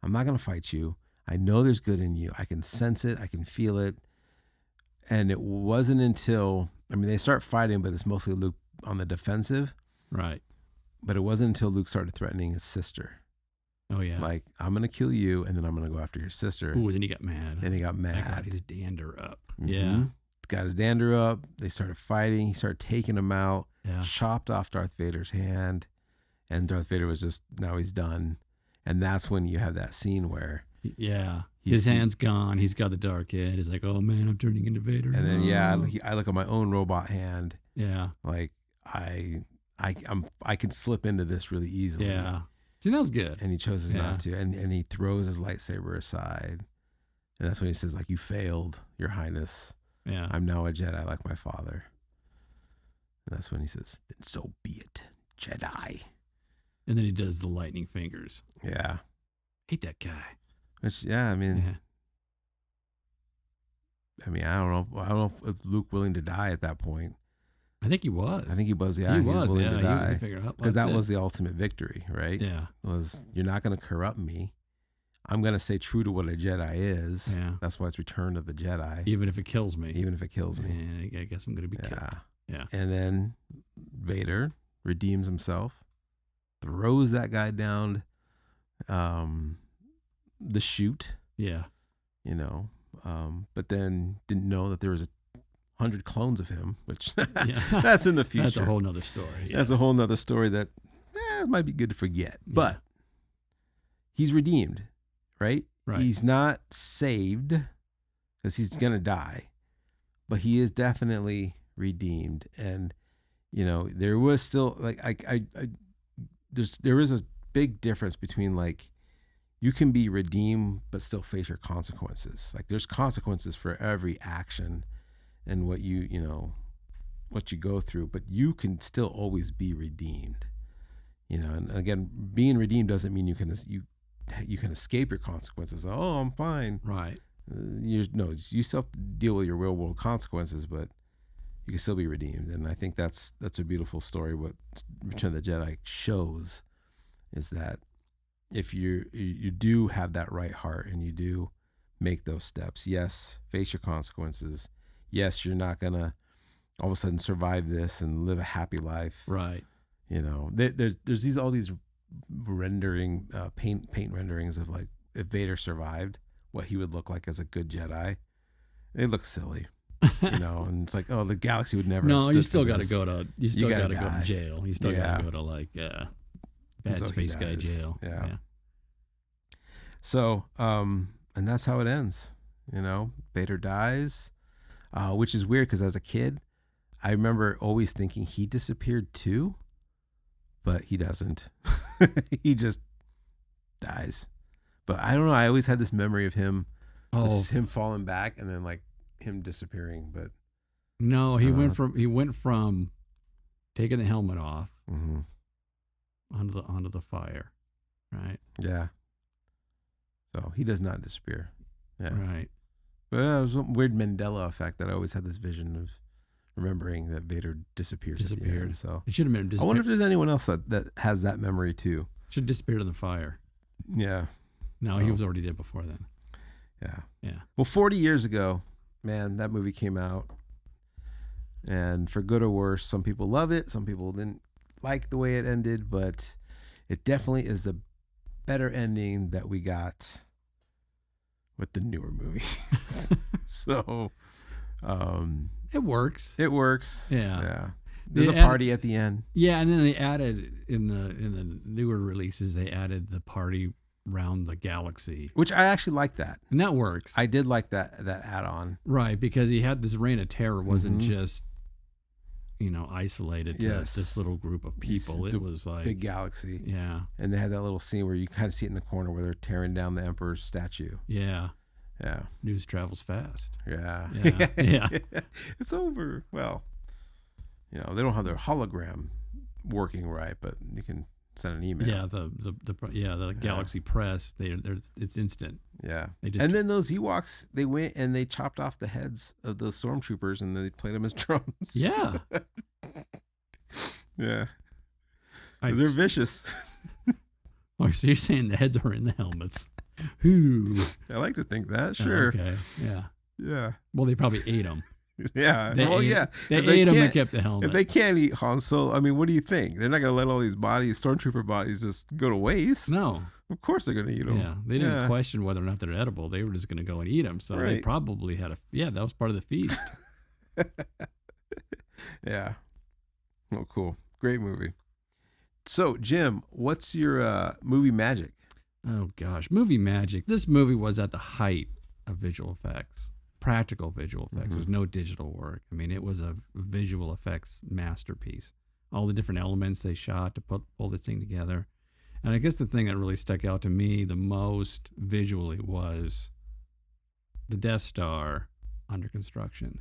I'm not going to fight you. I know there's good in you. I can sense it. I can feel it. And it wasn't until, they start fighting, but it's mostly Luke on the defensive. Right. But it wasn't until Luke started threatening his sister. Oh, yeah. Like, I'm going to kill you, and then I'm going to go after your sister. Ooh, then he got mad. Then he got mad. Got his dander up. Mm-hmm. Yeah. Got his dander up. They started fighting. He started taking him out. Yeah. Chopped off Darth Vader's hand. And Darth Vader was just, now he's done. And that's when you have that scene where... Yeah. His hand's gone. He's got the dark head. He's like, oh, man, I'm turning into Vader. And then, I look at my own robot hand. Yeah. Like, I can slip into this really easily. Yeah. See, that was good. And he chooses not to. And he throws his lightsaber aside. And that's when he says, like, you failed, Your Highness. Yeah. I'm now a Jedi like my father. And that's when he says, then so be it, Jedi. And then he does the lightning fingers. Yeah. Hate that guy. Which, I don't know if Luke willing to die at that point. I think he was. I think he was, yeah. He was willing to die. Because that was the ultimate victory, right? Yeah. Was, you're not going to corrupt me. I'm going to stay true to what a Jedi is. Yeah. That's why it's Return of the Jedi. Even if it kills me. Even if it kills me. I guess I'm going to be killed. Yeah. And then Vader redeems himself, throws that guy down the chute. Yeah. But then didn't know that there was 100 clones of him, which that's in the future. That's a whole nother story. Yeah. That's a whole nother story that might be good to forget. Yeah. But he's redeemed, right? Right. He's not saved because he's going to die, but he is definitely redeemed. And, there was still there is a big difference between you can be redeemed, but still face your consequences. Like there's consequences for every action and what what you go through, but you can still always be redeemed, and again, being redeemed doesn't mean you can escape your consequences. Oh, I'm fine. Right. You still have to deal with your real world consequences, but you can still be redeemed. And I think that's a beautiful story. What Return of the Jedi shows is that if you do have that right heart and you do make those steps, yes, face your consequences. Yes, you're not gonna all of a sudden survive this and live a happy life. Right. There's all these rendering paint renderings of if Vader survived, what he would look like as a good Jedi. They look silly. And it's like, oh, the galaxy would never. No, you still got to go to jail. You still got to go to bad so space guy jail. Yeah. So, and that's how it ends. Vader dies, which is weird because as a kid, I remember always thinking he disappeared too, but he doesn't. He just dies. But I don't know. I always had this memory of him, him falling back and then him disappearing. But no, he went from taking the helmet off onto the fire, right? Yeah. So he does not disappear. Yeah. Right. But it was a weird Mandela effect that I always had this vision of remembering that Vader disappeared. At the end, so it should have been. I wonder if there's anyone else that has that memory too. Should have disappeared in the fire. Yeah. No, he was already dead before then. Yeah. Yeah. Well, 40 years ago, man, that movie came out. And for good or worse, some people love it. Some people didn't like the way it ended, but it definitely is the better ending that we got with the newer movies. So, it works. It works. Yeah. Yeah. There's a party at the end. Yeah, and then they added in the newer releases, they added the party around the galaxy, which I actually like that, and that works. I did like that add-on, right? Because he had this reign of terror wasn't just isolated to this little group of people. It was like big galaxy. Yeah, and they had that little scene where you kind of see it in the corner where they're tearing down the Emperor's statue. Yeah. Yeah. News travels fast. Yeah. Yeah. It's over. Well, they don't have their hologram working right, but you can send an email. Yeah, the Galaxy Press. It's instant. Yeah. They just And then those Ewoks, they went and they chopped off the heads of those stormtroopers and they played them as drums. Yeah. Yeah. They're vicious. Oh, so you're saying the heads are in the helmets? Ooh. I like to think that. Sure. Okay. Yeah. Yeah. Well, they probably ate them. Yeah. They ate, yeah. They If ate them and can't- kept the helmet. If they can't eat Han Solo, I mean, what do you think? They're not going to let all these bodies, stormtrooper bodies, just go to waste. No. Of course they're going to eat them. Yeah. They didn't question whether or not they're edible. They were just going to go and eat them. So they Right. probably had that was part of the feast. Yeah. Oh, cool. Great movie. So, Jim, what's your movie magic? Oh, gosh. Movie magic. This movie was at the height of visual effects, practical visual effects. There was no digital work. I mean, it was a visual effects masterpiece. All the different elements they shot to pull this thing together. And I guess the thing that really stuck out to me the most visually was the Death Star under construction.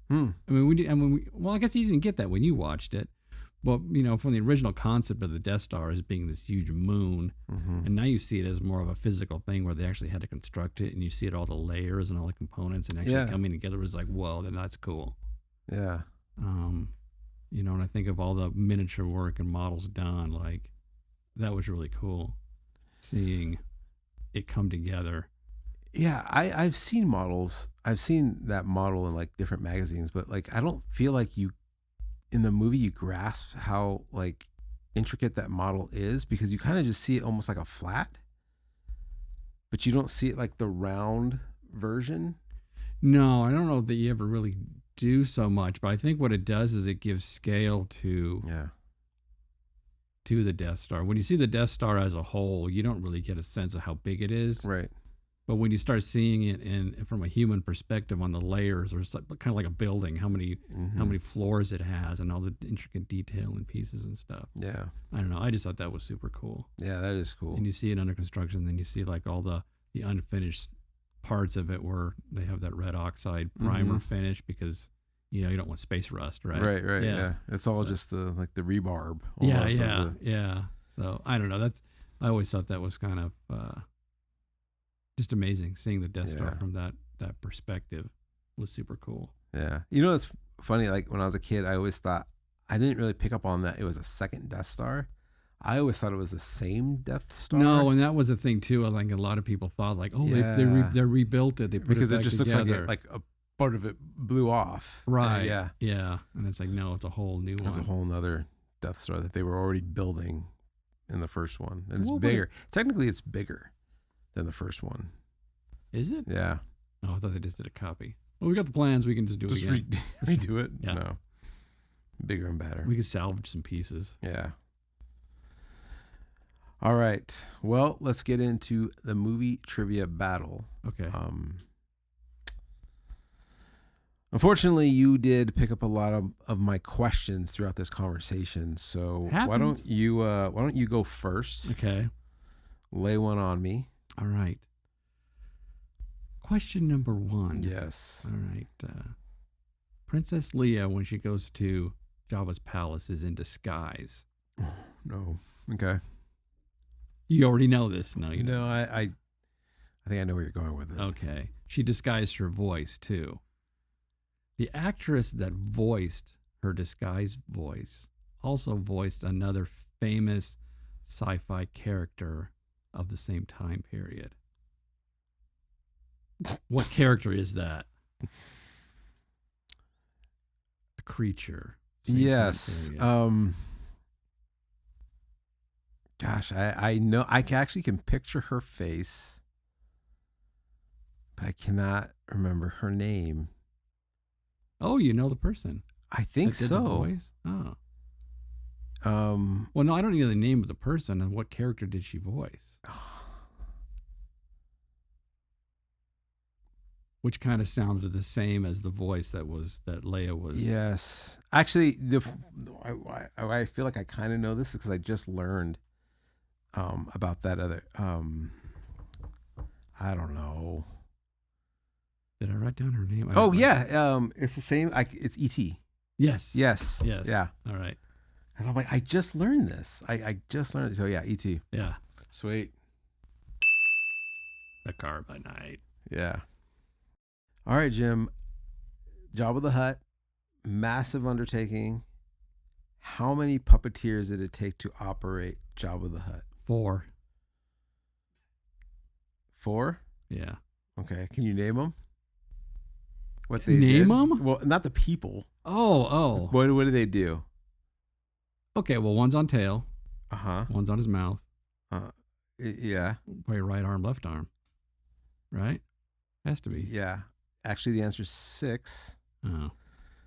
I mean, I guess you didn't get that when you watched it. But, from the original concept of the Death Star as being this huge moon, and now you see it as more of a physical thing where they actually had to construct it, and you see it all the layers and all the components and actually coming together. It was like, whoa, then that's cool. Yeah. And I think of all the miniature work and models done, like that was really cool, seeing it come together. Yeah, I've seen models. I've seen that model in like different magazines, but like I don't feel like in the movie you grasp how like intricate that model is, because you kind of just see it almost like a flat, but you don't see it like the round version. No, I don't know that you ever really do so much, but I think what it does is it gives scale to the Death Star. When you see the Death Star as a whole, you don't really get a sense of how big it is. Right. But when you start seeing it from a human perspective on the layers, or it's like, kind of like a building, how many floors it has and all the intricate detail and pieces and stuff. Yeah. I don't know. I just thought that was super cool. Yeah, that is cool. And you see it under construction, then you see like all the unfinished parts of it where they have that red oxide primer finish because you don't want space rust, right? Right. Yeah. It's all just the rebarb. Yeah. So I don't know. I always thought that was kind of just amazing, seeing the Death Star from that perspective was super cool. Yeah. It's funny, like when I was a kid, I always thought, I didn't really pick up on that it was a second Death Star. I always thought it was the same Death Star. No, and that was the thing too. I think a lot of people thought like, they rebuilt it. They put because it back just together. looks like a part of it blew off. Right. Yeah. And it's like, no, it's a whole new one. It's a whole nother Death Star that they were already building in the first one. And it's Well, bigger. Technically, it's bigger than the first one. Is it? Yeah. Oh, I thought they just did a copy. Well, we got the plans. We can just do it again. Redo it? Yeah. No. Bigger and better. We could salvage some pieces. Yeah. All right. Well, let's get into the movie trivia battle. Okay. Unfortunately, you did pick up a lot of my questions throughout this conversation. So why don't you go first? Okay. Lay one on me. All right. Question number 1. Yes. All right. Princess Leia, when she goes to Jabba's palace, is in disguise. No. Okay. You already know this. No, you know. I think I know where you're going with it. Okay. She disguised her voice too. The actress that voiced her disguised voice also voiced another famous sci-fi character of the same time period. What character is that? A creature. Yes. Gosh, I know. I actually can picture her face, but I cannot remember her name. Oh, you know the person. I think that did so. The voice? Oh. Well, no, I don't know the name of the person. And what character did she voice? Which kind of sounded the same as the voice that Leia was. Yes, actually, I feel like I kind of know this because I just learned about that other. I don't know. Did I write down her name? It's the same. It's E.T. Yes. Yes. Yes. Yeah. All right. And I'm like, I just learned this. I just learned it. So yeah, E.T. Yeah. Sweet. The Car by Night. Yeah. All right, Jim. Jabba the Hutt, massive undertaking. How many puppeteers did it take to operate Jabba the Hutt? 4. 4? Yeah. Okay. Can you name them? What they Name did? them? Well, not the people. Oh. What do they do? Okay, well, one's on tail. Uh-huh. One's on his mouth. Yeah. Probably right arm, left arm. Right? Has to be. Yeah. Actually, the answer is 6. Oh.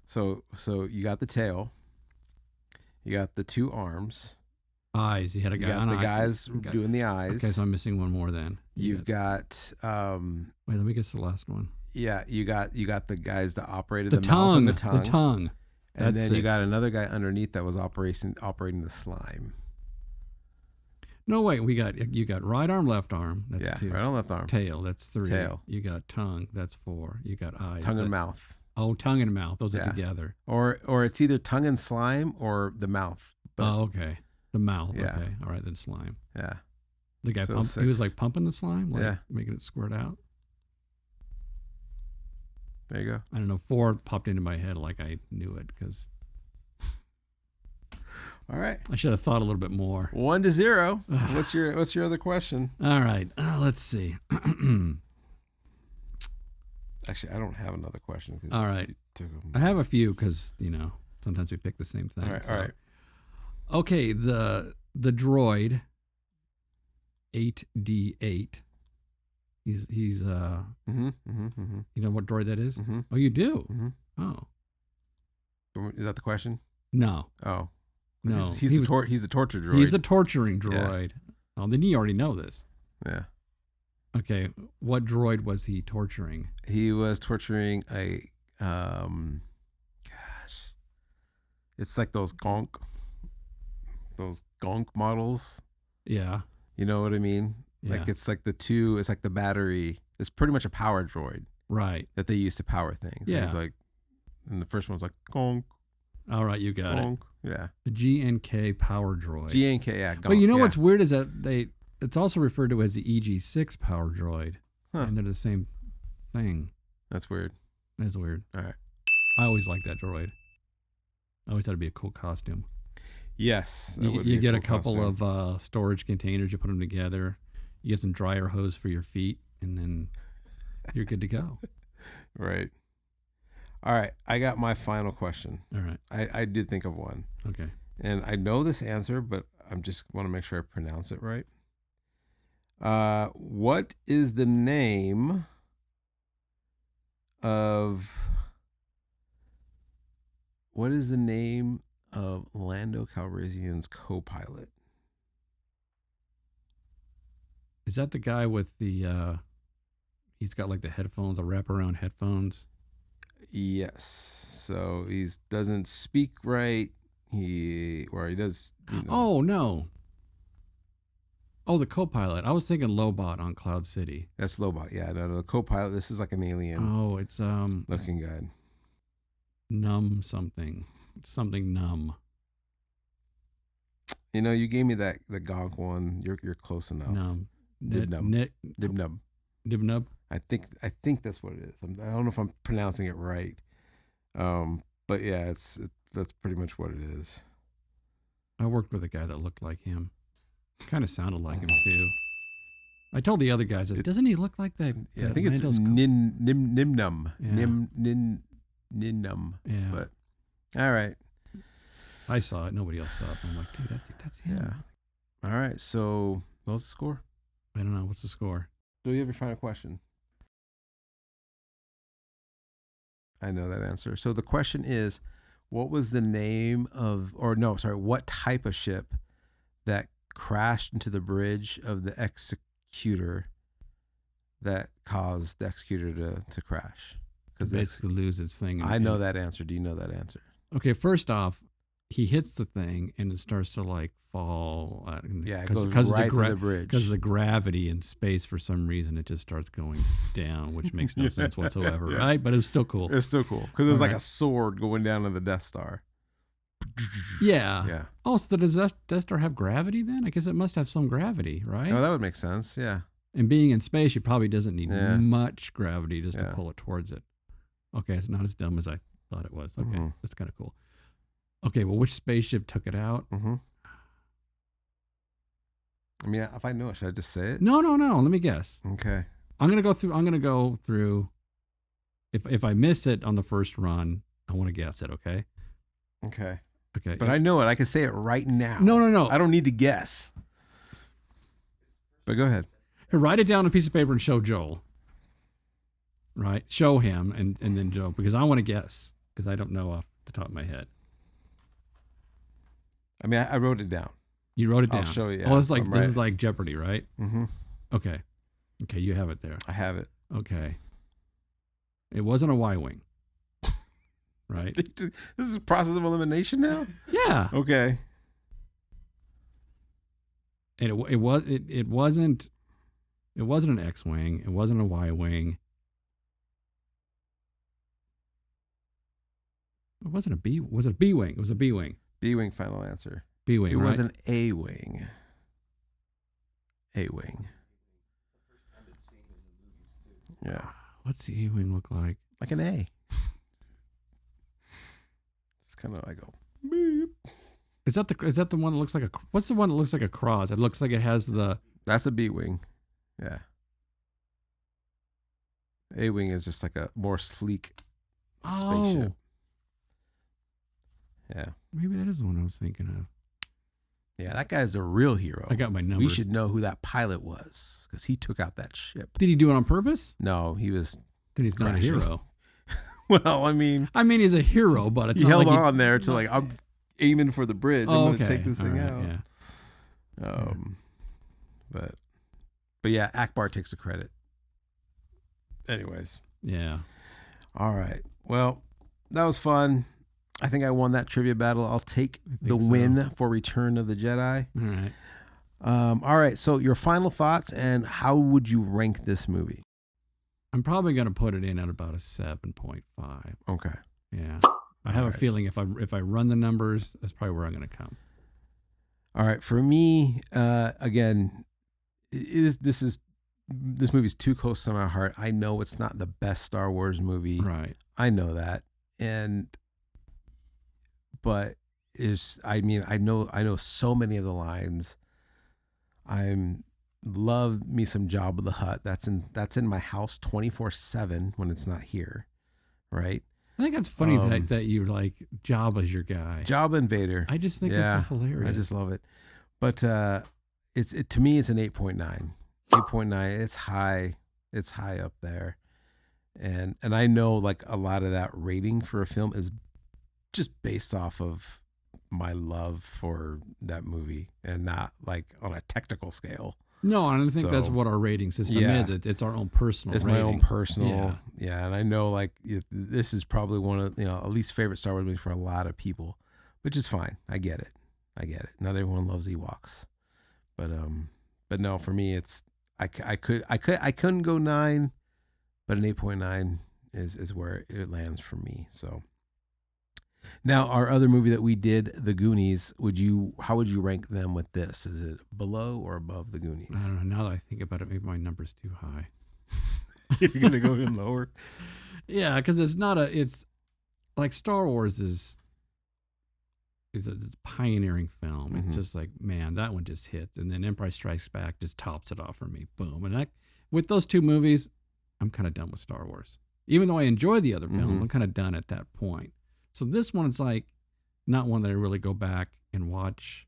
So you got the tail. You got the 2 arms. Eyes. You had a You guy got on the eye. guys doing the eyes. Okay, so I'm missing one more then. You've got wait, let me guess the last one. yeah, you got the guys that operated The the tongue. mouth and the tongue. The tongue. And That's then 6. you got another guy underneath that was operating the slime. No, wait. You got right arm, left arm. That's Yeah, 2. right on left arm. Tail. That's 3. Tail. You got tongue. That's 4. You got eyes. Tongue and mouth. Oh, tongue and mouth. Those are Yeah. together. Or it's either tongue and slime or the mouth. Oh, okay. The mouth. Yeah. Okay. All right. Then slime. Yeah. The guy So he was 6. like pumping the slime, like Yeah. making it squirt out. There you go. I don't know. 4 popped into my head like I knew it because All right. I should have thought a little bit more. 1-0. What's your other question? All right. Let's see. Actually, I don't have another question. All right. I have a few because, sometimes we pick the same thing. All right. so. All right. Okay. The droid 8D8. He's Mm-hmm. Mm-hmm. Mm-hmm. you know what droid that is? Mm-hmm. Oh, you do? Mm-hmm. Oh. Is that the question? No. Oh. No. He's the torture droid. He's a torturing droid. Yeah. Oh, then you already know this. Yeah. Okay. What droid was he torturing? He was torturing a it's like those gonk models. Yeah. You know what I mean? Yeah. Like it's like the battery. It's pretty much a power droid Right. that they use to power things. Yeah. So it's like, and the first one's like gonk, All right, you got gonk. it. Yeah. The GNK power droid. GNK, yeah. But you know yeah. what's weird is that it's also referred to as the EG6 power droid. Huh. And they're the same thing. That's weird. That's weird. All right. I always liked that droid. I always thought it'd be a cool costume. Yes. You get a couple of storage containers, you put them together, you get some dryer hose for your feet, and then you're good to go. Right. All right. I got my final question. All right. I did think of one. Okay. And I know this answer, but I'm just want to make sure I pronounce it right. What is the name of Lando Calrissian's co-pilot? Is that the guy with the he's got like the headphones, the wraparound headphones? Yes. So he doesn't speak right. He does. Oh no. Oh, the co-pilot. I was thinking Lobot on Cloud City. That's Lobot. Yeah, no, the co-pilot. This is like an alien. Oh, it's looking good. Numb something. Something numb. You gave me the gonk one. You're close enough. Numb. Dibnub. Dibnub. I think that's what it is. I don't know if I'm pronouncing it right. But yeah, that's pretty much what it is. I worked with a guy that looked like him. Kind of sounded like him too. I told the other guys, doesn't he look like that? Yeah, I think it's Nimnum. Yeah. Ninnum. Yeah. But all right. I saw it. Nobody else saw it. I'm like, dude, that's him. Yeah. All right. So what was the score? I don't know. What's the score? Do you have your final question? I know that answer. So the question is, what was the name of, what type of ship that crashed into the bridge of the Executor that caused the Executor to crash? Because basically lose its thing. I know that answer. Do you know that answer? Okay, first off, he hits the thing and it starts to like fall. Yeah, it goes right to the bridge. Because of the gravity in space, for some reason, it just starts going down, which makes no sense whatsoever, right? But it's still cool. It's still cool because it was like a sword going down to the Death Star. Yeah. Yeah. Oh, so does that Death Star have gravity then? I guess it must have some gravity, right? Oh, that would make sense. Yeah. And being in space, it probably doesn't need Yeah. much gravity just to Yeah. pull it towards it. Okay, it's not as dumb as I thought it was. Okay, Mhm. that's kind of cool. Okay, well, which spaceship took it out? Mm-hmm. I mean, if I know it, should I just say it? No. Let me guess. Okay. I'm gonna go through. If I miss it on the first run, I want to guess it. Okay. Okay. Okay. But I know it. I can say it right now. No. I don't need to guess. But go ahead. Here, write it down on a piece of paper and show Joel. Right. Show him and then Joel because I want to guess because I don't know off the top of my head. I mean, I wrote it down. You wrote it down. I'll show you. Oh, it's like I'm this right. is like Jeopardy, right? Mm-hmm. Okay. Okay, you have it there. I have it. Okay. It wasn't a Y-wing. Right? This is a process of elimination now? Yeah. Okay. And it wasn't an X-wing. It wasn't a Y-wing. It wasn't a B. Was it a B-wing? It was a B-wing. B-wing final answer. B-wing, It right? was an A-wing. A-wing. Yeah. What's the E-wing look like? Like an A. Just kind of, I go, beep. Is that the one that looks like a? What's the one that looks like a cross? It looks like it has the. That's a B-wing. Yeah. A-wing is just like a more sleek spaceship. Oh, Yeah. maybe that is the one I was thinking of. Yeah, that guy's a real hero. I got my numbers. We should know who that pilot was because he took out that ship. Did he do it on purpose? No, he was. Then he's not a Crashing. hero. Well, I mean, He's a hero, but it's he not held like on there to like, I'm aiming for the bridge. I'm Oh, going to okay. take this All thing right, out. Yeah. But yeah, Akbar takes the credit. Anyways, Yeah. all right. Well, that was fun. I think I won that trivia battle. I'll take the so. win for Return of the Jedi. All right. All right. So your final thoughts and how would you rank this movie? I'm probably going to put it in at about a 7.5. Okay. Yeah. I have All a right. feeling if I run the numbers, that's probably where I'm going to come. All right. For me, again, this movie's too close to my heart. I know it's not the best Star Wars movie. Right. I know that. But I know so many of the lines. Love me some Jabba the Hutt. That's in my house 24/7 when it's not here. Right? I think that's funny that you like Jabba's your guy. Jabba and Vader. I just think Yeah, this is hilarious. I just love it. But to me it's an 8.9. 8.9. It's high. It's high up there. And I know like a lot of that rating for a film is just based off of my love for that movie and not like on a technical scale. No, I don't think that's So, what our rating system yeah. is. It's our own personal It's rating. my own personal. Yeah. Yeah. And I know like this is probably one of, at least favorite Star Wars movies for a lot of people, which is fine. I get it. Not everyone loves Ewoks, but no, for me, it's, I couldn't go 9, but an 8.9 is where it lands for me. So now our other movie that we did, The Goonies, how would you rank them with this? Is it below or above The Goonies? I don't know. Now that I think about it, maybe my number's too high. You're going to go even lower? Yeah, because it's like Star Wars is a pioneering film. Mhm. It's just like, man, that one just hits. And then Empire Strikes Back just tops it off for me. Boom. And with those two movies, I'm kind of done with Star Wars. Even though I enjoy the other film, Mhm. I'm kind of done at that point. So this one is like not one that I really go back and watch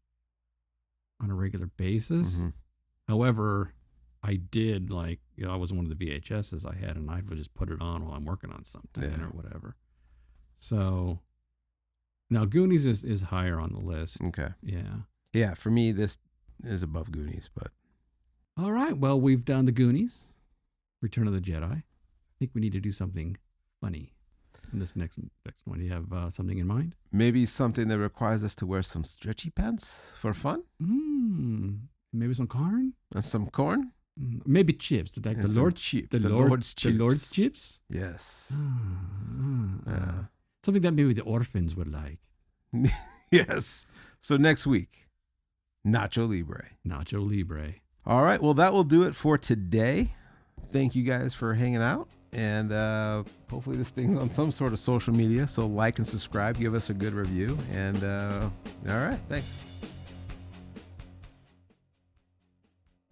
on a regular basis. Mhm. However, I did I was one of the VHSs I had, and I would just put it on while I'm working on something Yeah. or whatever. So now Goonies is higher on the list. Okay. Yeah. Yeah, for me, this is above Goonies, but All right. Well, we've done the Goonies, Return of the Jedi. I think we need to do something funny in this next one. Do you have something in mind? maybe something that requires us to wear some stretchy pants for fun Maybe some corn. and some corn. Maybe chips. Like And the some Lord's chips. the The Lord, Lord's chips. The Lord's chips. Yes. Ah, Yeah. something that maybe the orphans would like. Yes. So next week, Nacho Libre. Nacho Libre. All right. Well, that will do it for today. Thank you guys for hanging out. And hopefully this thing's on some sort of social media. So like and subscribe. Give us a good review. And all right. Thanks.